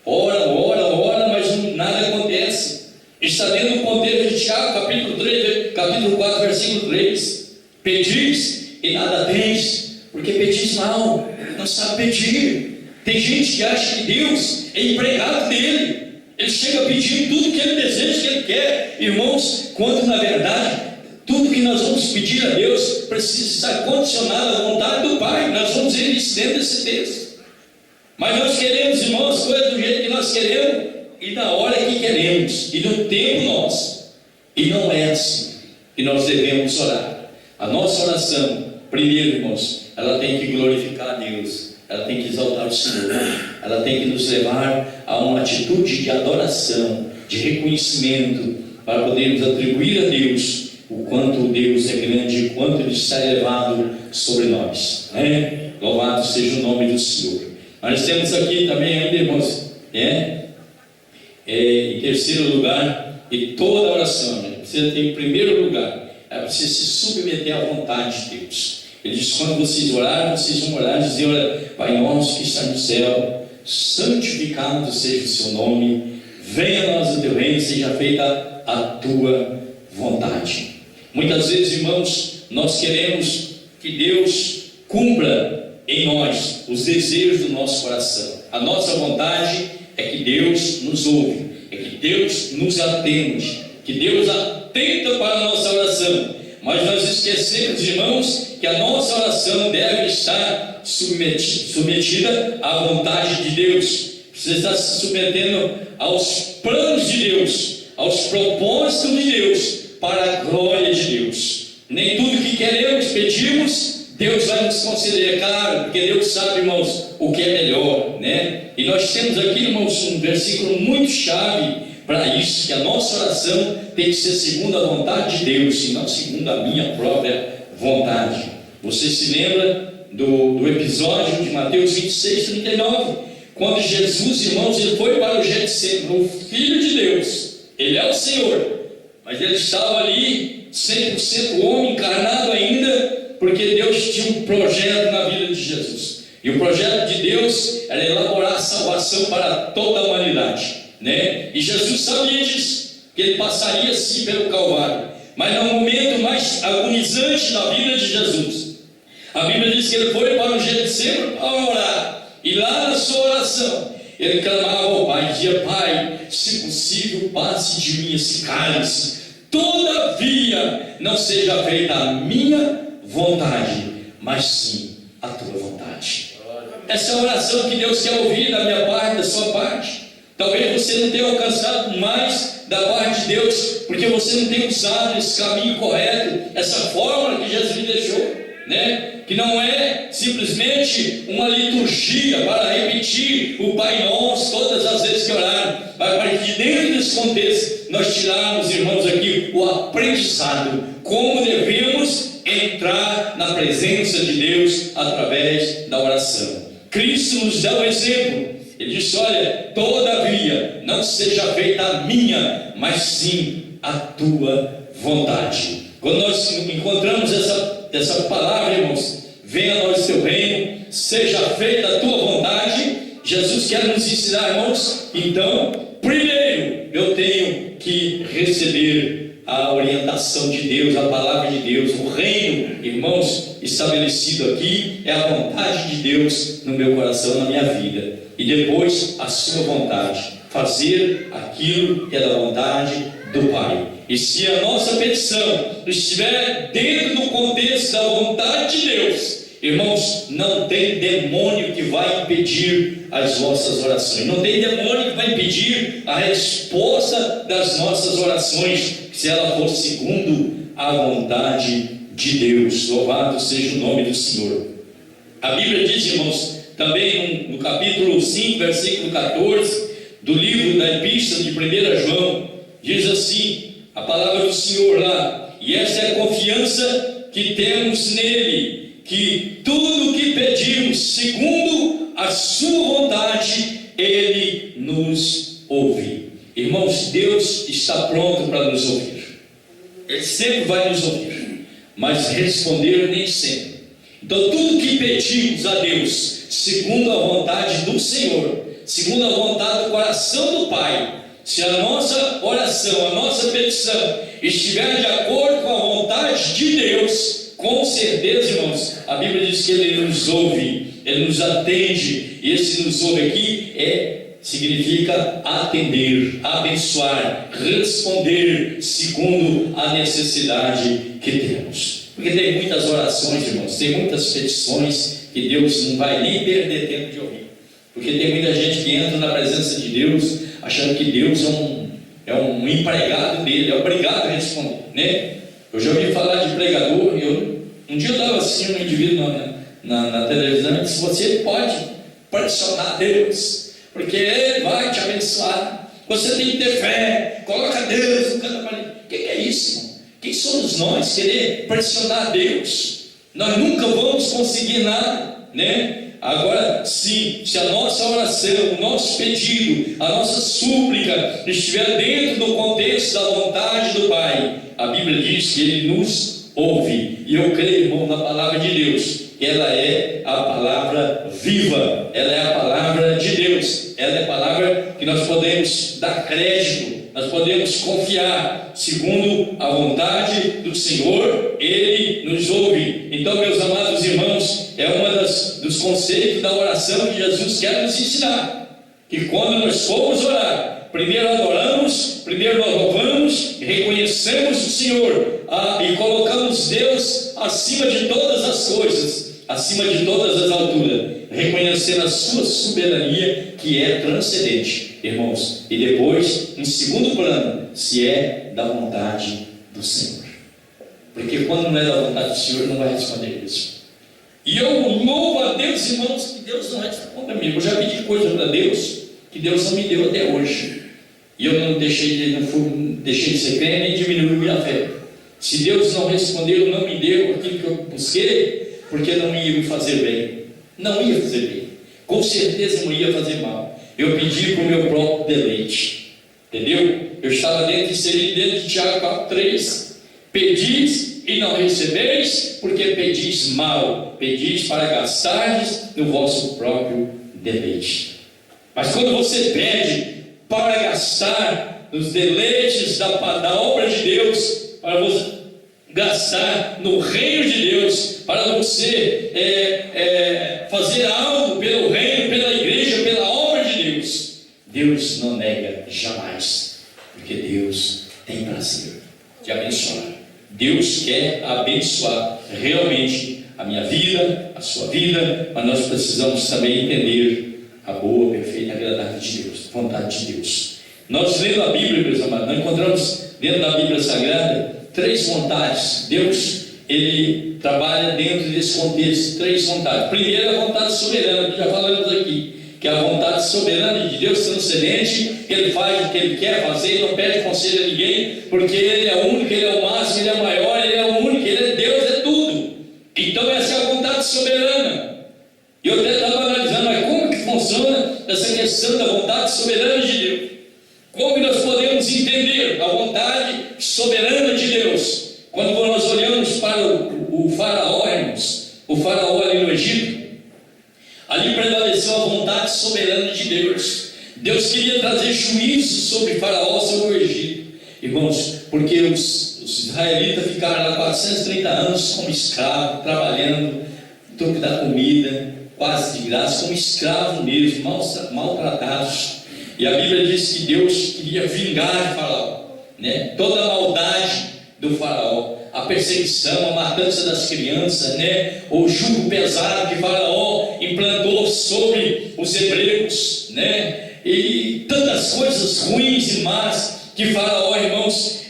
Oram, mas nada acontece. Está dentro do contexto de Tiago, capítulo 4, versículo 3. Pedis e nada tens, porque pedis mal, não sabe pedir. Tem gente que acha que Deus é empregado dele. Ele chega pedindo tudo que ele deseja, que ele quer. Irmãos, quando na verdade tudo que nós vamos pedir a Deus precisa estar condicionado à vontade do Pai. Nós vamos ver isso dentro desse texto. Mas nós queremos, irmãos, as coisas do jeito que nós queremos e na hora que queremos e no tempo nosso. E não é assim que nós devemos orar. A nossa oração, primeiro, irmãos, ela tem que glorificar a Deus, ela tem que exaltar o Senhor, ela tem que nos levar a uma atitude de adoração, de reconhecimento, para podermos atribuir a Deus o quanto Deus é grande, o quanto Ele está elevado sobre nós, né? Louvado seja o nome do Senhor. Nós temos aqui também ainda, irmãos, em terceiro lugar, e toda oração, precisa ter em primeiro lugar, ela precisa se submeter à vontade de Deus. Ele diz: quando vocês orarem, vocês vão orar e dizer: olha, Pai nosso que está no céu, santificado seja o seu nome, venha a nós o teu reino, seja feita a tua vontade. Muitas vezes, irmãos, nós queremos que Deus cumpra em nós os desejos do nosso coração. A nossa vontade é que Deus nos ouve, é que Deus nos atende, que Deus atenta para a nossa oração. Mas nós esquecemos, irmãos, que a nossa oração deve estar submetida à vontade de Deus. Você está se submetendo aos planos de Deus, aos propósitos de Deus, para a glória de Deus. Nem tudo que queremos, pedimos, Deus vai nos conceder, claro, porque Deus sabe, irmãos, o que é melhor, né? E nós temos aqui, irmãos, um versículo muito chave para isso, que a nossa oração tem que ser segundo a vontade de Deus, e não segundo a minha própria vontade. Você se lembra do episódio de Mateus 26, 39, quando Jesus, irmãos, ele foi para o Getsemane, o Filho de Deus, ele é o Senhor, mas ele estava ali 100% homem, encarnado ainda, porque Deus tinha um projeto na vida de Jesus, e o projeto de Deus era elaborar a salvação para toda a humanidade, né? E Jesus sabia disso, que ele passaria sim pelo Calvário, mas no momento mais agonizante da vida de Jesus, a Bíblia diz que ele foi para o Getsemane para orar, e lá na sua oração ele clamava ao Pai, dizia: Pai, se possível, passe de mim esse cálice, todavia não seja feita a minha vontade, mas sim a tua vontade. Essa é a oração que Deus quer ouvir da minha parte, da sua parte. Talvez você não tenha alcançado mais da parte de Deus, porque você não tem usado esse caminho correto, essa fórmula que Jesus lhe deixou, né? Que não é simplesmente uma liturgia para repetir o Pai Nosso todas as vezes que orarmos, mas para que dentro desse contexto nós tirarmos, irmãos, aqui o aprendizado, como devemos entrar na presença de Deus através da oração. Cristo nos dá o exemplo. Ele disse: olha, todavia não seja feita a minha, mas sim a tua vontade. Quando nós encontramos essa palavra, irmãos, venha a nós o teu reino, seja feita a tua vontade, Jesus quer nos ensinar, irmãos. Então, primeiro eu tenho que receber a orientação de Deus, a palavra de Deus. O reino, irmãos, estabelecido aqui é a vontade de Deus no meu coração, na minha vida, e depois a sua vontade, fazer aquilo que é da vontade do Pai. E se a nossa petição estiver dentro do contexto da vontade de Deus, Irmãos, não tem demônio que vai impedir as vossas orações. Não tem demônio que vai impedir a resposta das nossas orações, se ela for segundo a vontade de Deus. Louvado seja o nome do Senhor. A Bíblia diz, irmãos, também no capítulo 5, versículo 14 do livro da Epístola de 1 João, diz assim, a palavra do Senhor lá: e essa é a confiança que temos nele, que tudo o que pedimos segundo a sua vontade, ele nos ouve. Irmãos, Deus está pronto para nos ouvir. Ele sempre vai nos ouvir, mas responder nem sempre. Então tudo que pedimos a Deus segundo a vontade do Senhor, segundo a vontade do coração do Pai, se a nossa oração, a nossa petição estiver de acordo com a vontade de Deus, com certeza, irmãos, a Bíblia diz que Ele nos ouve, Ele nos atende. E esse nos ouve aqui significa atender, abençoar, responder segundo a necessidade que temos. Porque tem muitas orações, irmãos, tem muitas petições que Deus não vai nem perder tempo de ouvir. Porque tem muita gente que entra na presença de Deus achando que Deus é um empregado dele, é obrigado a responder, né? Eu já ouvi falar de pregador. Um dia eu estava assistindo um indivíduo na televisão e disse: você pode pressionar Deus, porque Ele vai te abençoar. Você tem que ter fé, coloca Deus no canto da parede. O que é isso, irmão? Quem somos nós querer pressionar Deus? Nós nunca vamos conseguir nada, né? Agora, se a nossa oração, o nosso pedido, a nossa súplica estiver dentro do contexto da vontade do Pai, a Bíblia diz que Ele nos ouve. E eu creio, irmão, na palavra de Deus. Ela é a palavra viva, ela é a palavra de Deus, ela é a palavra que nós podemos dar crédito, nós podemos confiar. Segundo a vontade do Senhor, Ele nos ouve. Então, meus amados irmãos, é dos conceitos da oração que Jesus quer nos ensinar, que quando nós formos orar, primeiro adoramos, primeiro nós louvamos, reconhecemos o Senhor, e colocamos Deus acima de todas as coisas, acima de todas as alturas, reconhecendo a sua soberania, que é transcendente, irmãos. E depois, em segundo plano, se é da vontade do Senhor. Porque quando não é da vontade do Senhor, não vai responder isso. E eu louvo a Deus, irmãos, que Deus não responde a mim. Eu já pedi coisa para Deus que Deus não me deu até hoje. E eu não deixei de ser crente, nem diminuiu minha fé. Se Deus não respondeu, não me deu aquilo que eu busquei, porque não ia me fazer bem. Não ia fazer bem. Com certeza não ia fazer mal. Eu pedi para o meu próprio deleite. Entendeu? Eu estava inserido dentro de Tiago 4,3. Pedis e não recebeis, porque pedis mal. Pedis para gastardes no vosso próprio deleite. Mas quando você pede para gastar nos deleites da obra de Deus, para você gastar no reino de Deus, para você fazer algo pelo reino, pela igreja, pela obra de Deus, Deus não nega jamais, porque Deus tem prazer de abençoar. Deus quer abençoar realmente a minha vida, a sua vida, mas nós precisamos também entender a boa, perfeita e agradável de Deus, a vontade de Deus. Nós lendo a Bíblia, meus amados, nós encontramos dentro da Bíblia Sagrada 3 vontades. Deus, Ele trabalha dentro desse contexto, 3 vontades. Primeiro, a vontade soberana, que já falamos aqui, que é a vontade soberana de Deus transcendente, que Ele faz o que Ele quer fazer, Ele não pede conselho a ninguém, porque Ele é o único, Ele é o máximo, Ele é o maior, Ele é o único, Ele é Deus, é tudo. Então essa é a vontade soberana. E eu até estava analisando, mas como que funciona essa questão da vontade soberana de Deus? Como que nós podemos entender a vontade soberana de Deus? Quando nós olhamos para o faraó, irmãos, o faraó ali no Egito, ali prevaleceu a vontade soberana de Deus. Deus queria trazer juízo sobre faraó, sobre o Egito, irmãos, porque os israelitas ficaram lá 430 anos como escravos, trabalhando, em troco da comida, quase de graça, como escravos mesmo, maltratados. E a Bíblia diz que Deus queria vingar Faraó, né? Toda a maldade do faraó, a perseguição, a matança das crianças, né? O jugo pesado que Faraó implantou sobre os hebreus, né? E tantas coisas ruins e más que Faraó, irmãos,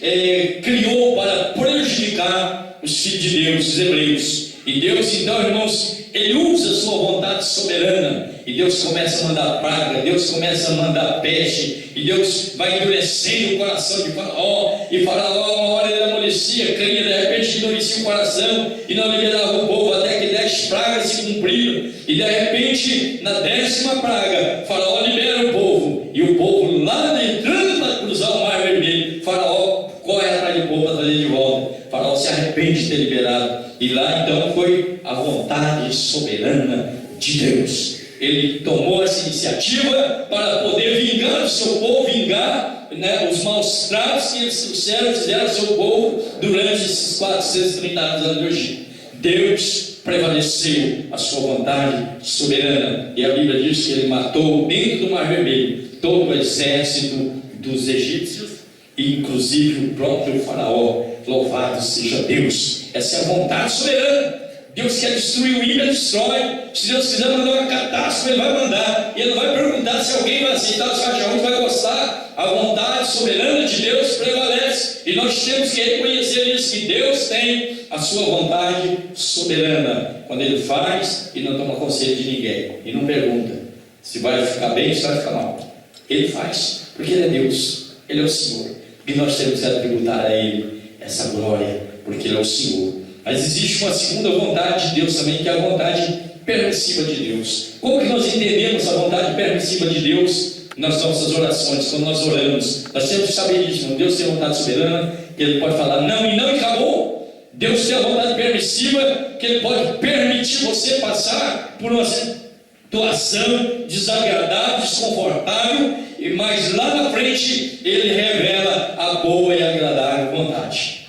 criou para prejudicar os filhos de Deus, os hebreus. E Deus, então, irmãos, Ele usa a sua vontade soberana, e Deus começa a mandar praga, Deus começa a mandar peste, e Deus vai endurecendo o coração de Faraó, e Faraó, uma hora ele amolecia, caía, de repente endurecia o coração, e não liberava o povo, até que 10 pragas se cumpriram, e de repente, na 10ª praga, Faraó libera o povo, e o povo lá entrando para cruzar o mar vermelho, Faraó corre atrás do povo para trazer de volta. Faraó se arrepende de ter liberado, e lá então foi a vontade soberana de Deus. Ele tomou essa iniciativa para poder vingar o seu povo, vingar, né, os maus tratos que eles fizeram ao seu povo durante esses 430 anos do Egito. Deus prevaleceu a sua vontade soberana, e a Bíblia diz que ele matou dentro do Mar Vermelho todo o exército dos egípcios, e inclusive o próprio Faraó. Louvado seja Deus. Essa é a vontade soberana. Deus quer destruir o ímpio, ele destrói. Se Deus quiser mandar uma catástrofe, Ele vai mandar, e Ele não vai perguntar se alguém vai aceitar, se alguém vai gostar. A vontade soberana de Deus prevalece, e nós temos que reconhecer isso, que Deus tem a sua vontade soberana, quando Ele faz e não toma conselho de ninguém, e não pergunta se vai ficar bem ou se vai ficar mal. Ele faz, porque Ele é Deus, Ele é o Senhor, e nós temos que atributar a Ele essa glória, porque Ele é o Senhor. Mas existe uma segunda vontade de Deus também, que é a vontade permissiva de Deus. Como que nós entendemos a vontade permissiva de Deus nas nossas orações, quando nós oramos? Nós temos que saber disso. Deus tem a vontade soberana, que Ele pode falar não e não, e acabou. Deus tem a vontade permissiva, que Ele pode permitir você passar por uma situação desagradável, desconfortável, mas lá na frente Ele revela a boa e agradável vontade.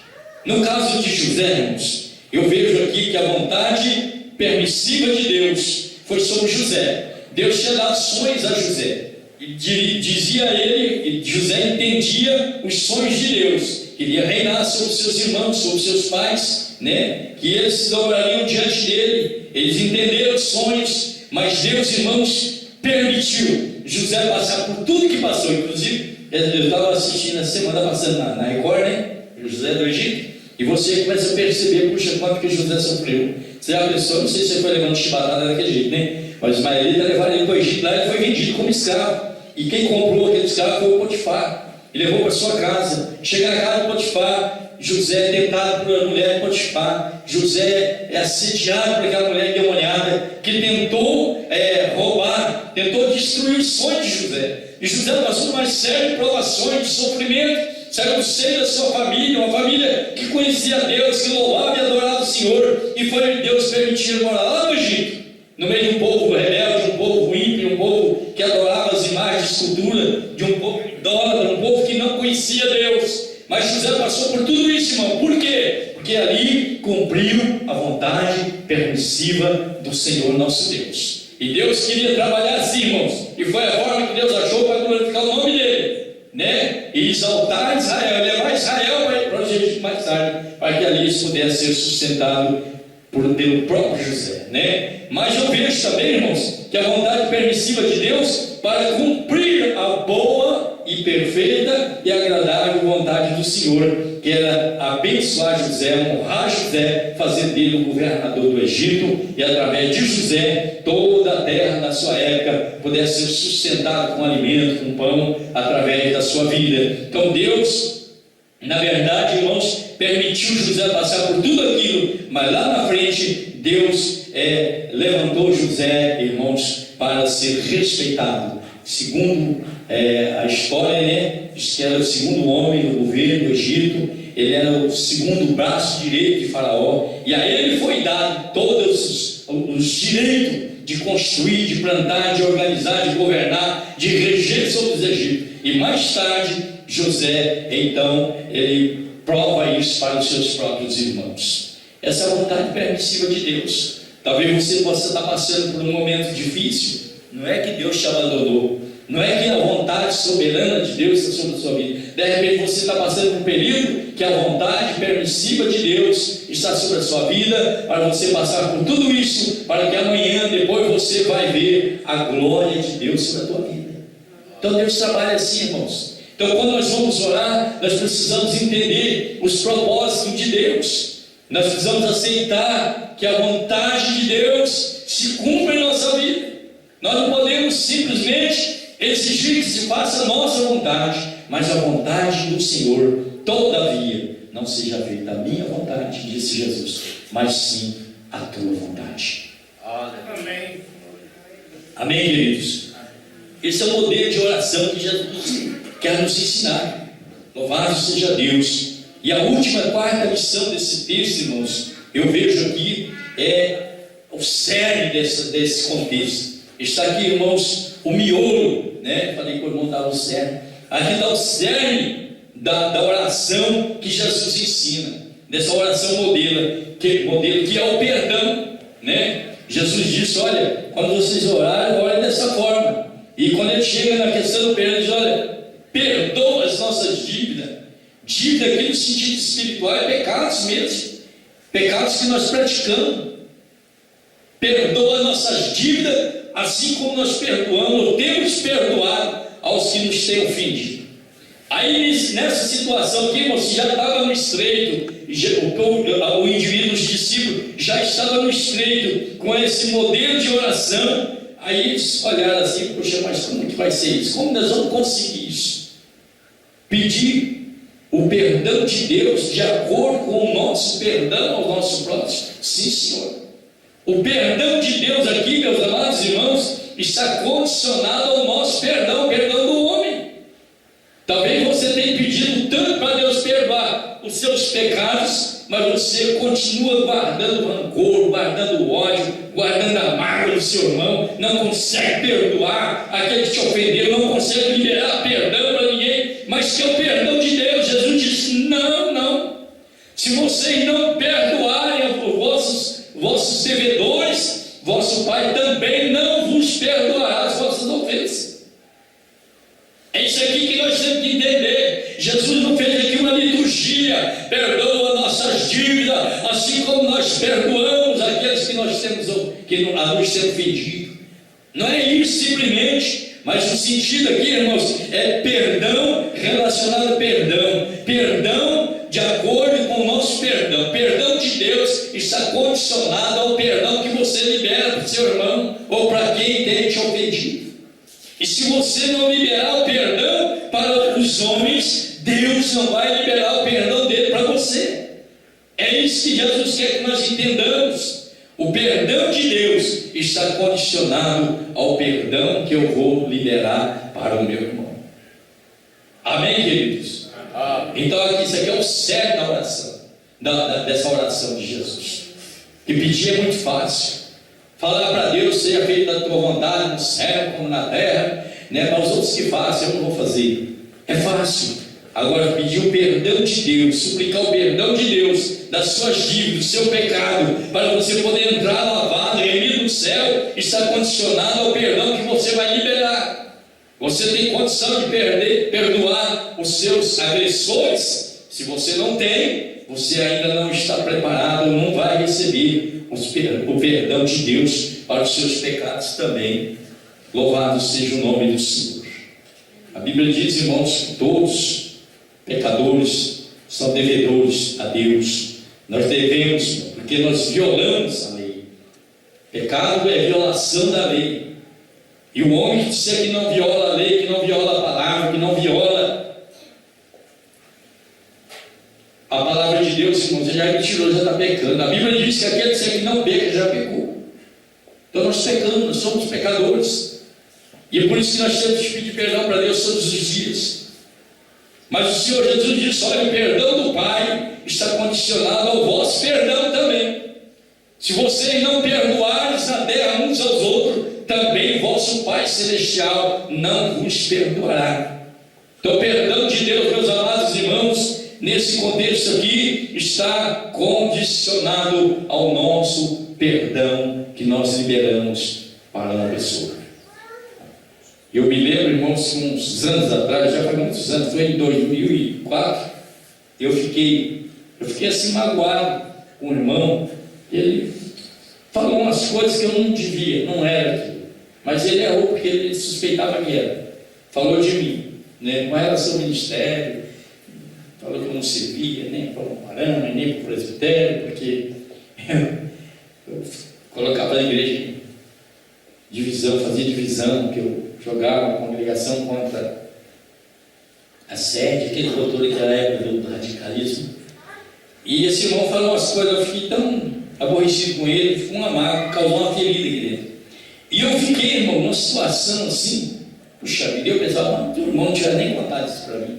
No caso de José, irmãos, eu vejo aqui que a vontade permissiva de Deus foi sobre José. Deus tinha dado sonhos a José, e dizia a ele, e José entendia os sonhos de Deus. Queria reinar sobre seus irmãos, sobre seus pais, né? Que eles se dobrariam diante dele. Eles entenderam os sonhos, mas Deus, irmãos, permitiu José passar por tudo que passou. Inclusive, eu estava assistindo a semana passada na Record, né? José do Egito, e você começa a perceber, puxa, quanto que José sofreu. Você já pensou, não sei se você foi levando chibatada daquele jeito, né? Mas Ismaelita levaram ele para o Egito, lá ele foi vendido como escravo, e quem comprou aquele escravo foi o Potifar, e levou para sua casa. Chega na casa do Potifar, José é tentado por uma mulher de Potifar, José é assediado por aquela mulher endemoniada, que tentou roubar, tentou destruir os sonhos de José, e José passou por uma série de provações, de sofrimento. Saiu do seio da sua família, uma família que conhecia Deus, que louvava e adorava o Senhor, e foi Deus permitir morar lá no Egito, no meio de um povo rebelde, um povo ímpio, um povo que adorava as imagens de escultura, de um povo idólatra, um povo que não conhecia Deus. Mas José passou por tudo isso, irmão. Por quê? Porque ali cumpriu a vontade permissiva do Senhor nosso Deus. E Deus queria trabalhar assim, irmãos, e foi a forma que Deus achou para glorificar o nome dele, né? E exaltar Israel, levar Israel para o Egito mais tarde, para que ali eles pudessem ser sustentados pelo próprio José, né? Mas eu vejo também, irmãos, que a vontade permissiva de Deus para cumprir a boa e perfeita e agradável vontade do Senhor, que era abençoar José, honrar José, fazer dele o governador do Egito, e através de José toda a terra da sua época pudesse ser sustentada com alimento, com pão, através da sua vida. Então Deus, na verdade, irmãos, permitiu José passar por tudo aquilo, mas lá na frente Deus levantou José, irmãos, para ser respeitado. Segundo a história, né, diz que era o segundo homem no governo do Egito, ele era o segundo braço direito de Faraó, e a ele foi dado todos os direitos de construir, de plantar, de organizar, de governar, de reger sobre os egípcios. E mais tarde, José, então, ele prova isso para os seus próprios irmãos. Essa é a vontade permissiva de Deus. Talvez você possa estar passando por um momento difícil. Não é que Deus te abandonou, Não é que a vontade soberana de Deus está sobre a sua vida. De repente você está passando por um período que a vontade permissiva de Deus está sobre a sua vida, para você passar por tudo isso, para que amanhã, depois, você vai ver a glória de Deus sobre a tua vida. Então Deus trabalha assim, irmãos. Então quando nós vamos orar, nós precisamos entender os propósitos de Deus. Nós precisamos aceitar que a vontade de Deus se cumpra em nossa vida. Nós não podemos simplesmente exigir que se faça a nossa vontade, mas a vontade do Senhor, todavia, não seja feita a minha vontade, disse Jesus, mas sim a tua vontade. Amém. Amém, queridos? Esse é o modelo de oração que Jesus quer nos ensinar. Louvado seja Deus. E a última, quarta lição desse texto, irmãos, eu vejo aqui, é o cerne desse contexto. Está aqui, irmãos, o miolo, né? Falei que o irmão estava o cerne. Aqui está o cerne da oração que Jesus ensina, dessa oração modelo que é o perdão, né? Jesus disse: olha, quando vocês orarem, orem dessa forma. E quando ele chega na questão do perdão, ele diz: olha, perdoa as nossas dívidas. Dívida aqui no sentido espiritual é pecados mesmo, pecados que nós praticamos. Perdoa as nossas dívidas, assim como nós perdoamos, ou temos perdoado aos que nos têm ofendido. Aí nessa situação aqui, você já estava no estreito, o indivíduo, os discípulos, já estava no estreito com esse modelo de oração. Aí eles olharam assim: poxa, mas como que vai ser isso? Como nós vamos conseguir isso? Pedir o perdão de Deus de acordo com o nosso perdão ao nosso próximo? Sim, Senhor. O perdão de Deus aqui, meus amados irmãos, está condicionado ao nosso perdão, o perdão do homem. Talvez você tenha pedido tanto para Deus perdoar os seus pecados, mas você continua guardando rancor, guardando ódio, guardando a mágoa do seu irmão, não consegue perdoar aquele que te ofendeu, não consegue liberar perdão para ninguém, mas que é o perdão de Deus. Jesus disse: não. Se vocês não perdoarem os vossos devedores, vosso Pai também não vos perdoará as vossas ofensas. É isso aqui que nós temos que entender. Jesus não fez aqui uma liturgia: perdoa nossas dívidas, assim como nós perdoamos aqueles que nos têm ofendido. Não é isso simplesmente, mas o sentido aqui, irmãos, é perdão relacionado a perdão de acordo com o nosso perdão. Perdão de Deus está condicionado ao perdão que você libera para o seu irmão ou para quem tem te ofendido. E se você não liberar o perdão para os homens, Deus não vai liberar o perdão dele para você. É isso que Jesus quer que nós entendamos. O perdão de Deus está condicionado ao perdão que eu vou liberar para o meu irmão. Amém, queridos? Então isso aqui é o cerne da oração, dessa oração de Jesus. E pedir é muito fácil. Falar para Deus: seja feita a tua vontade no céu como na terra, né? Mas os outros que fazem, eu não vou fazer. É fácil. Agora, pedir o perdão de Deus, suplicar o perdão de Deus das suas dívidas, do seu pecado, para você poder entrar lavado, remido no céu, está condicionado ao perdão que você vai liberar. Você tem condição de perdoar os seus agressores? Se você não tem, você ainda não está preparado, não vai receber o perdão de Deus para os seus pecados também. Louvado seja o nome do Senhor. A Bíblia diz, irmãos, que todos pecadores são devedores a Deus. Nós devemos, porque nós violamos a lei. Pecado é violação da lei. E o homem que disser que não viola a lei, que não viola a palavra, que não viola a palavra de Deus, irmãos, ele já é mentiroso, já está pecando. A Bíblia diz que aquele que disser que não peca, já pecou. Então nós pecamos, nós somos pecadores. E é por isso que nós temos que pedir perdão para Deus todos os dias. Mas o Senhor Jesus disse: olha, o perdão do Pai está condicionado ao vosso perdão também. Se vocês não perdoarem na terra uns aos outros, também vosso Pai Celestial não vos perdoará. Então o perdão de Deus, meus amados irmãos, nesse contexto aqui, está condicionado ao nosso perdão que nós liberamos para uma pessoa. Eu me lembro, irmãos, uns anos atrás, já faz muitos anos, foi em 2004, eu fiquei assim magoado com o irmão. Ele falou umas coisas que eu não devia, não era aquilo, mas ele errou porque ele suspeitava que era. Falou de mim, né, com relação ao ministério, falou que eu não servia nem para o Marama, nem para o presbitério, porque eu colocava na igreja divisão, fazia divisão, que eu jogava a congregação contra a sede, aquele doutor daquela época do radicalismo. E esse irmão falou umas coisas, eu fiquei tão aborrecido com ele, ficou uma mágoa, causou uma ferida aqui dentro. E eu fiquei, irmão, numa situação assim, puxa vida, eu pensava, o irmão não tinha nem contado isso para mim,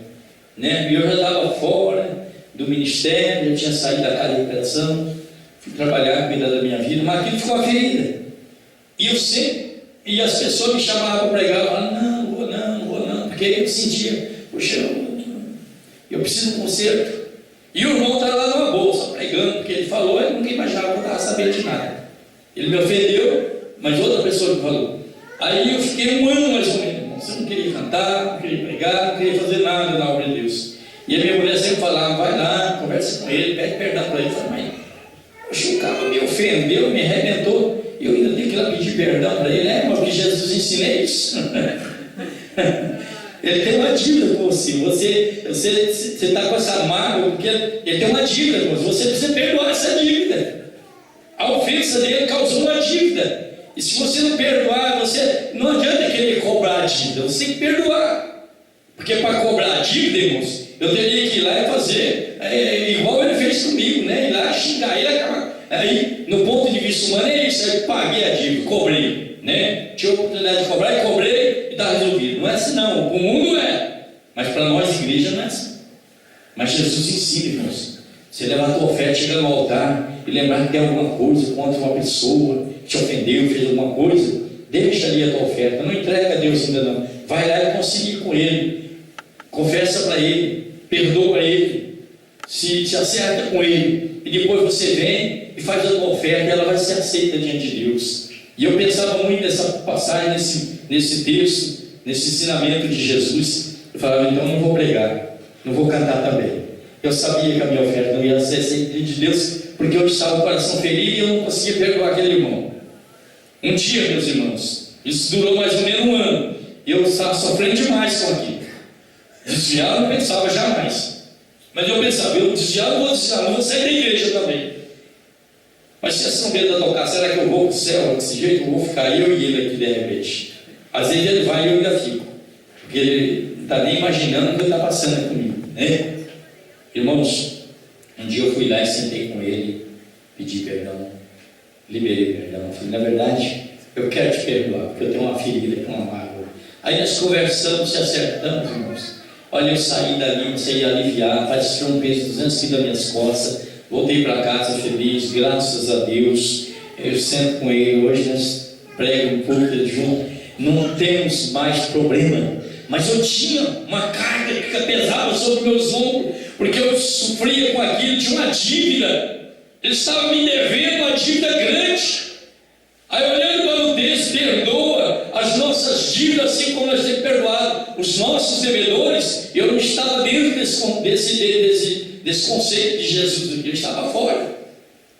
né? E eu já estava fora do ministério, eu tinha saído da casa de recuperação, fui trabalhar, cuidar da minha vida, mas aquilo ficou uma ferida. E as pessoas me chamavam para pregar, eu falava, não vou, porque eu sentia, puxa, eu preciso de um conserto. E o irmão estava lá numa bolsa, pregando, porque ele falou, eu nunca imaginava que eu estava sabendo de nada. Ele me ofendeu, mas outra pessoa me falou. Aí eu fiquei um ano mais ou menos, eu não queria cantar, não queria pregar, não queria fazer nada na obra de Deus. E a minha mulher sempre falava, vai lá, conversa com ele, pede perdão para ele. Eu falei, mas, poxa, o cara me ofendeu, me arrebentou, eu ainda tenho que ir lá pedir perdão para ele, porque Jesus ensina isso. Ele tem uma dívida com você. Você está com essa mágoa, porque ele tem uma dívida com você. Você precisa perdoar essa dívida. A ofensa dele causou uma dívida. E se você não perdoar, não adianta querer cobrar a dívida, você tem que perdoar. Porque para cobrar a dívida, irmãos, eu teria que ir lá e fazer igual ele fez comigo, né? Ir lá xingar ele, acabar. Aí, no ponto de vista humano, é isso. Eu paguei a dívida, cobrei, né? Tinha a oportunidade de cobrar e cobrei. Está resolvido. Não é assim não, o mundo é, mas para nós igreja não é assim. Mas Jesus ensina, irmãos, você levar a tua oferta, chegar no altar e lembrar que tem alguma coisa contra uma pessoa que te ofendeu, fez alguma coisa, deixa ali a tua oferta, não entrega a Deus ainda não, vai lá e concilia com Ele, confessa para Ele, perdoa Ele, se acerta com Ele, e depois você vem e faz a tua oferta, e ela vai ser aceita diante de Deus. E eu pensava muito nessa passagem, nesse texto, nesse ensinamento de Jesus. Eu falava, então não vou pregar, não vou cantar também. Eu sabia que a minha oferta não ia ser aceita de Deus, porque eu estava com o coração ferido e eu não conseguia perdoar aquele irmão. Um dia, meus irmãos, isso durou mais ou menos um ano, e eu estava sofrendo demais com aquilo. Desviar eu não pensava jamais, mas eu pensava, eu desviar não vou desviar, não vou sair da igreja também. Mas se a São Pedro tocar, será que eu vou para o céu desse jeito? Eu vou ficar eu e ele aqui de repente. Às vezes ele vai e eu ainda fico, porque ele não está nem imaginando o que está passando comigo, né? Irmãos, um dia eu fui lá e sentei com ele, pedi perdão, liberei perdão. Falei, na verdade, eu quero te perdoar, porque eu tenho uma ferida, com uma mágoa. Aí nós conversamos, se acertamos, irmãos. Olha, eu saí dali, eu saí aliviado, parecia um peso de 200 quilos das minhas costas. Voltei para casa feliz, graças a Deus. Eu sento com ele, hoje nós pregamos um pouco junto, não temos mais problema. Mas eu tinha uma carga que pesava sobre meus ombros, porque eu sofria com aquilo, tinha uma dívida. Ele estava me devendo uma dívida grande. Aí olhando para o texto, perdoa as nossas dívidas, assim como nós temos perdoado os nossos devedores. Eu não estava dentro desse conceito de Jesus, eu estava fora.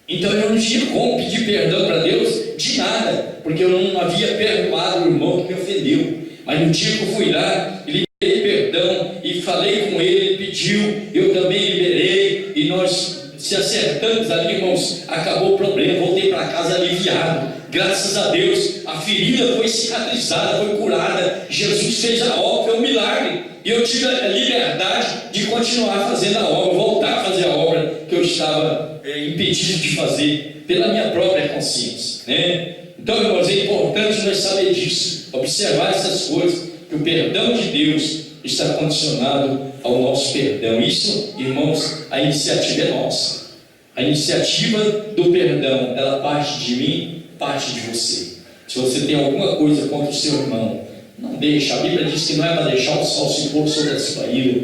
Então eu não tinha como pedir perdão para Deus de nada, porque eu não havia perdoado o irmão que me ofendeu. Mas no dia que eu fui lá, liberei perdão e falei com ele, ele pediu, eu também liberei, e nós se acertamos ali, irmãos, acabou o problema, voltei para casa aliviado. Graças a Deus, a ferida foi cicatrizada, foi curada, Jesus fez a obra, foi um milagre, e eu tive a liberdade de continuar fazendo a obra, voltar a fazer a obra que eu estava impedido de fazer, pela minha própria consciência, né? Então, irmãos, é importante nós saber disso, observar essas coisas, que o perdão de Deus está condicionado ao nosso perdão. Isso, irmãos, a iniciativa é nossa. A iniciativa do perdão, ela parte de mim, parte de você. Se você tem alguma coisa contra o seu irmão, não deixa. A Bíblia diz que não é para deixar o sol se pôr sobre a sua ira,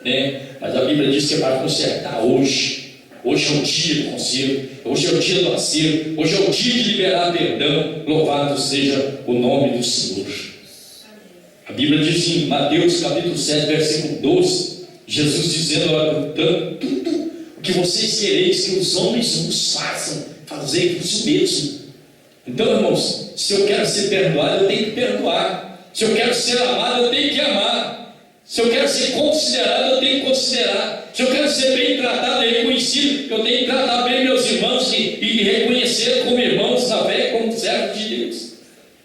né? Mas a Bíblia diz que é para consertar hoje. Hoje é o dia do conselho, hoje é o dia do acerto, hoje é o dia de liberar perdão. Louvado seja o nome do Senhor. A Bíblia diz em Mateus capítulo 7, versículo 12, Jesus dizendo: olha, portanto, tudo o que vocês quereis que os homens vos façam, fazei isso mesmo. Então, irmãos, se eu quero ser perdoado, eu tenho que perdoar. Se eu quero ser amado, eu tenho que amar. Se eu quero ser considerado, eu tenho que considerar. Se eu quero ser bem tratado e reconhecido, eu tenho que tratar bem meus irmãos e reconhecer como irmãos na fé, como servos de Deus.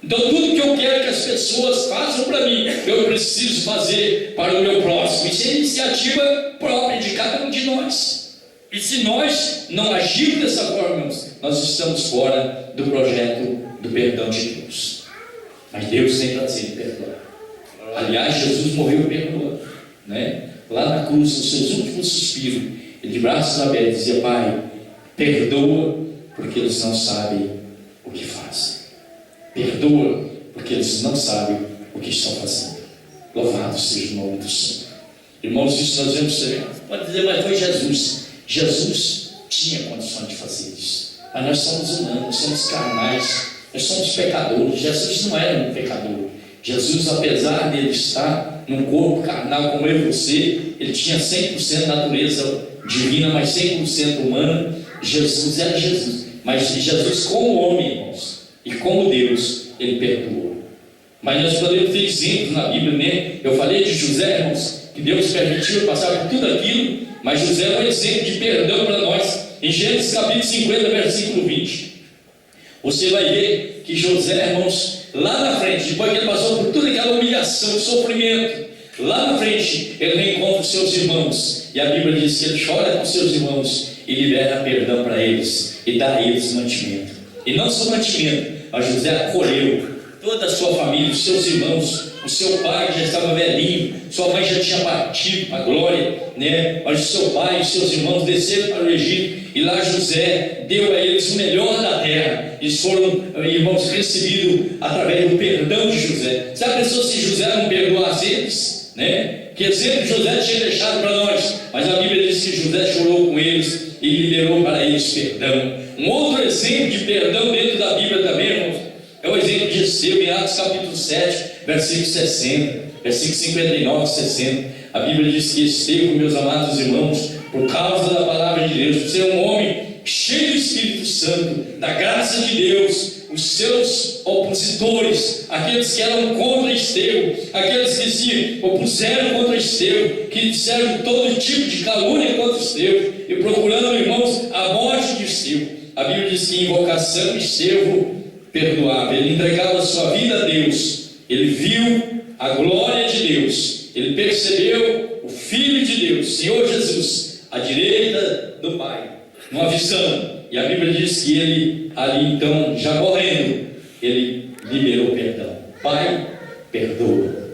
Então, tudo que eu quero que as pessoas façam para mim, eu preciso fazer para o meu próximo. Isso é iniciativa própria de cada um de nós. E se nós não agirmos dessa forma, irmãos, nós estamos fora do projeto do perdão de Deus. Mas Deus tem prazer em perdoar. Aliás, Jesus morreu perdoando, né? Lá na cruz, nos seus últimos suspiros, ele de braços abertos dizia: Pai, perdoa, porque eles não sabem o que fazem. Perdoa, porque eles não sabem o que estão fazendo. Louvado seja o nome do Senhor. Irmãos, isso nós vemos ser. Pode dizer, mas foi Jesus. Jesus tinha condições de fazer isso. Mas nós somos humanos, nós somos carnais, nós somos pecadores. Jesus não era um pecador. Jesus, apesar de ele estar num corpo carnal como eu e você, ele tinha 100% natureza divina, mas 100% humana. Jesus era Jesus. Mas Jesus, como homem, irmãos, e como Deus, ele perdoou. Mas nós podemos ter exemplos na Bíblia, né? Eu falei de José, irmãos, que Deus permitiu passar por tudo aquilo, mas José é um exemplo de perdão para nós. Em Gênesis capítulo 50, versículo 20, você vai ver que José, irmãos, lá na frente, depois que ele passou por toda aquela humilhação, sofrimento, lá na frente ele reencontra os seus irmãos, e a Bíblia diz que ele chora com seus irmãos e libera perdão para eles e dá a eles mantimento. E não só mantimento, mas José acolheu toda a sua família, os seus irmãos, o seu pai já estava velhinho, sua mãe já tinha partido para a glória, né? Mas o seu pai e os seus irmãos desceram para o Egito, e lá José deu a eles o melhor da terra. Eles foram, irmãos, recebidos através do perdão de José. Se a pessoa, se José não perdoasse eles, né? Que exemplo José tinha deixado para nós, mas a Bíblia diz que José chorou com eles e liberou para eles perdão. Um outro exemplo de perdão dentro da Bíblia também, irmãos, é o exemplo de Estevão, em Atos capítulo 7, versículo 60, versículo 59, 60. A Bíblia diz que Estevão, meus amados irmãos, por causa da palavra de Deus, por ser um homem cheio do Espírito Santo, da graça de Deus, os seus opositores, aqueles que eram contra Estevão, aqueles que se opuseram contra Estevão, que disseram todo tipo de calúnia contra Estevão, e procurando, irmãos, a morte de Estevão. A Bíblia diz que em invocação Estevão perdoava, ele entregava a sua vida a Deus, ele viu a glória de Deus, ele percebeu o Filho de Deus, Senhor Jesus, à direita do Pai, numa visão, e a Bíblia diz que ele ali então, já morrendo, ele liberou perdão. Pai, perdoa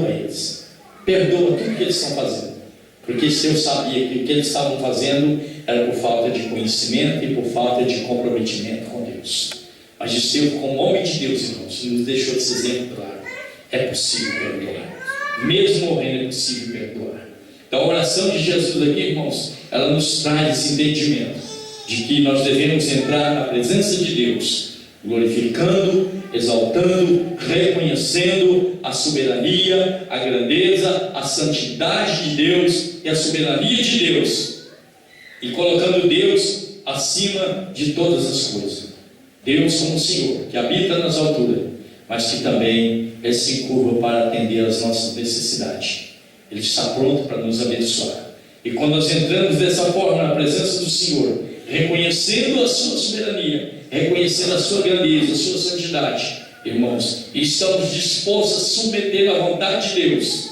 eles, perdoa tudo que eles estão fazendo, porque se eu sabia que o que eles estavam fazendo era por falta de conhecimento e por falta de comprometimento com Deus. Mas Estevão, como homem de Deus, irmãos, nos deixou esse exemplo claro. É possível perdoar, mesmo morrendo é possível perdoar. Então a oração de Jesus aqui, irmãos, ela nos traz esse entendimento de que nós devemos entrar na presença de Deus, glorificando, exaltando, reconhecendo a soberania, a grandeza, a santidade de Deus e a soberania de Deus, e colocando Deus acima de todas as coisas. Deus como o Senhor, que habita nas alturas, mas que também Ele se curva para atender às nossas necessidades. Ele está pronto para nos abençoar. E quando nós entramos dessa forma na presença do Senhor, reconhecendo a sua soberania, reconhecendo a sua grandeza, a sua santidade, irmãos, e estamos dispostos a submeter à vontade de Deus,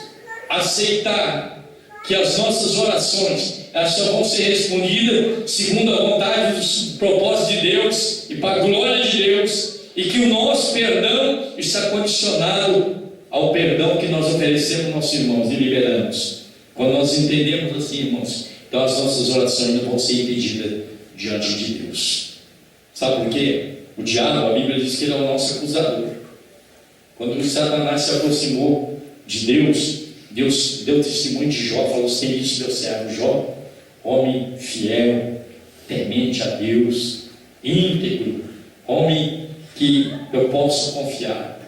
aceitar que as nossas orações elas só vão ser respondidas segundo a vontade do propósito de Deus e para a glória de Deus, e que o nosso perdão está condicionado ao perdão que nós oferecemos aos nossos irmãos e liberamos. Quando nós entendemos assim, irmãos, então as nossas orações não vão ser impedidas diante de Deus. Sabe por quê? O diabo, a Bíblia diz que ele é o nosso acusador. Quando o Satanás se aproximou de Deus, Deus deu testemunho de Jó, falou assim: isso, meu servo Jó, homem fiel, temente a Deus, íntegro, homem que eu posso confiar.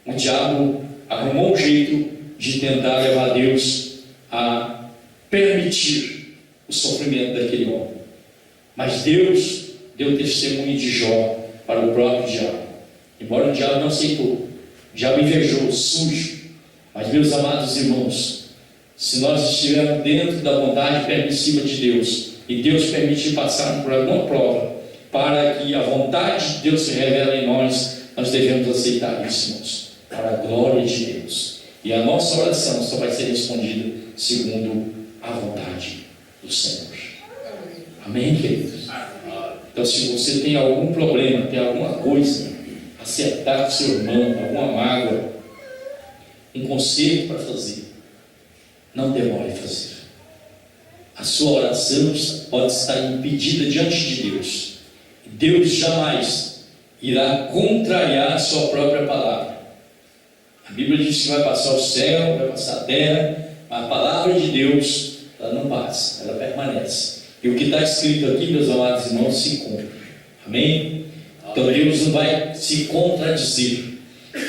O diabo arrumou um jeito de tentar levar Deus a permitir o sofrimento daquele homem. Mas Deus deu testemunho de Jó para o próprio diabo. Embora o diabo não aceitou, o diabo invejou, sujo. Mas, meus amados irmãos, se nós estivermos dentro da vontade permissiva de Deus, e Deus permitir passar por alguma prova, para que a vontade de Deus se revele em nós, nós devemos aceitar isso, irmãos, para a glória de Deus. E a nossa oração só vai ser respondida segundo a vontade do Senhor. Amém, queridos? Então, se você tem algum problema, tem alguma coisa a acertar com seu irmão, alguma mágoa, um conselho para fazer, não demore a fazer. A sua oração pode estar impedida diante de Deus. Deus jamais irá contrariar a sua própria palavra. A Bíblia diz que vai passar o céu, vai passar a terra, mas a palavra de Deus, ela não passa, ela permanece. E o que está escrito aqui, meus amados irmãos, se cumpre. Amém? Então Deus não vai se contradizer.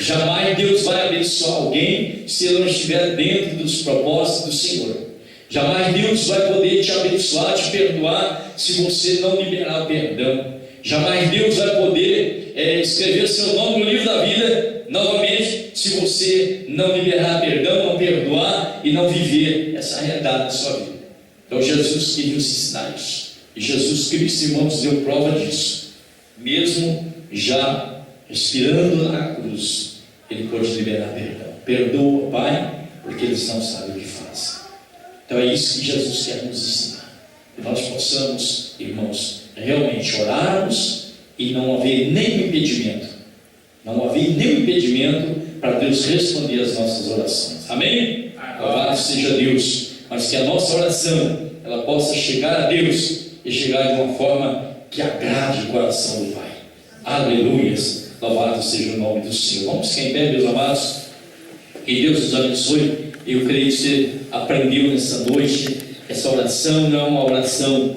Jamais Deus vai abençoar alguém se ele não estiver dentro dos propósitos do Senhor. Jamais Deus vai poder te abençoar, te perdoar, se você não liberar o perdão. Jamais Deus vai poder escrever seu nome no livro da vida novamente, se você não liberar perdão, não perdoar e não viver essa realidade na sua vida. Então Jesus queria nos ensinar isso. E Jesus Cristo, irmãos, deu prova disso. Mesmo já respirando na cruz, Ele pôde liberar perdão. Perdoa, Pai, porque eles não sabem o que fazem. Então é isso que Jesus quer nos ensinar. Que nós possamos, irmãos, realmente orarmos e não haver nenhum impedimento. Não haver nenhum impedimento para Deus responder as nossas orações. Amém? Louvado seja Deus. Mas que a nossa oração, ela possa chegar a Deus e chegar de uma forma que agrade o coração do Pai. Aleluias. Louvado seja o nome do Senhor. Vamos ficar em pé, meus amados. Que Deus nos abençoe. Eu creio que você aprendeu nessa noite. Essa oração não é uma oração,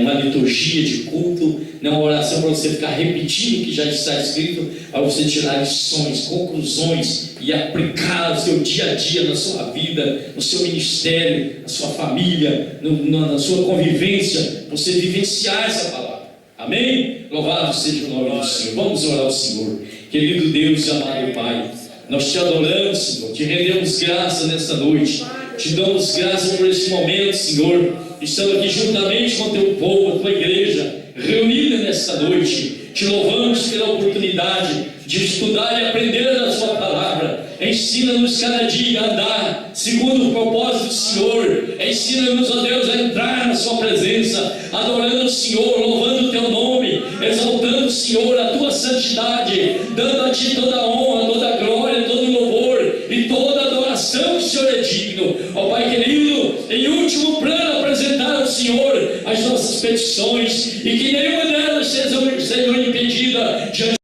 uma liturgia de culto, não é uma oração para você ficar repetindo o que já está escrito, para você tirar lições, conclusões e aplicar no seu dia a dia, na sua vida, no seu ministério, na sua família, na sua convivência, você vivenciar essa palavra. Amém? Louvado seja o nome do Senhor. Vamos orar ao Senhor. Querido Deus e amado Pai, nós te adoramos, Senhor, te rendemos graça nessa noite, te damos graça por esse momento, Senhor. Estamos aqui juntamente com o teu povo, a tua igreja, reunida nesta noite. Te louvamos pela oportunidade de estudar e aprender a sua palavra. Ensina-nos cada dia a andar segundo o propósito do Senhor. Ensina-nos, ó Deus, a entrar na sua presença, adorando o Senhor, louvando o teu nome, exaltando, Senhor, a tua santidade, dando a ti toda a honra, toda a glória, todo o louvor e toda a adoração. O Senhor é digno. Ó Pai querido, em último plano apresentar ao Senhor as nossas petições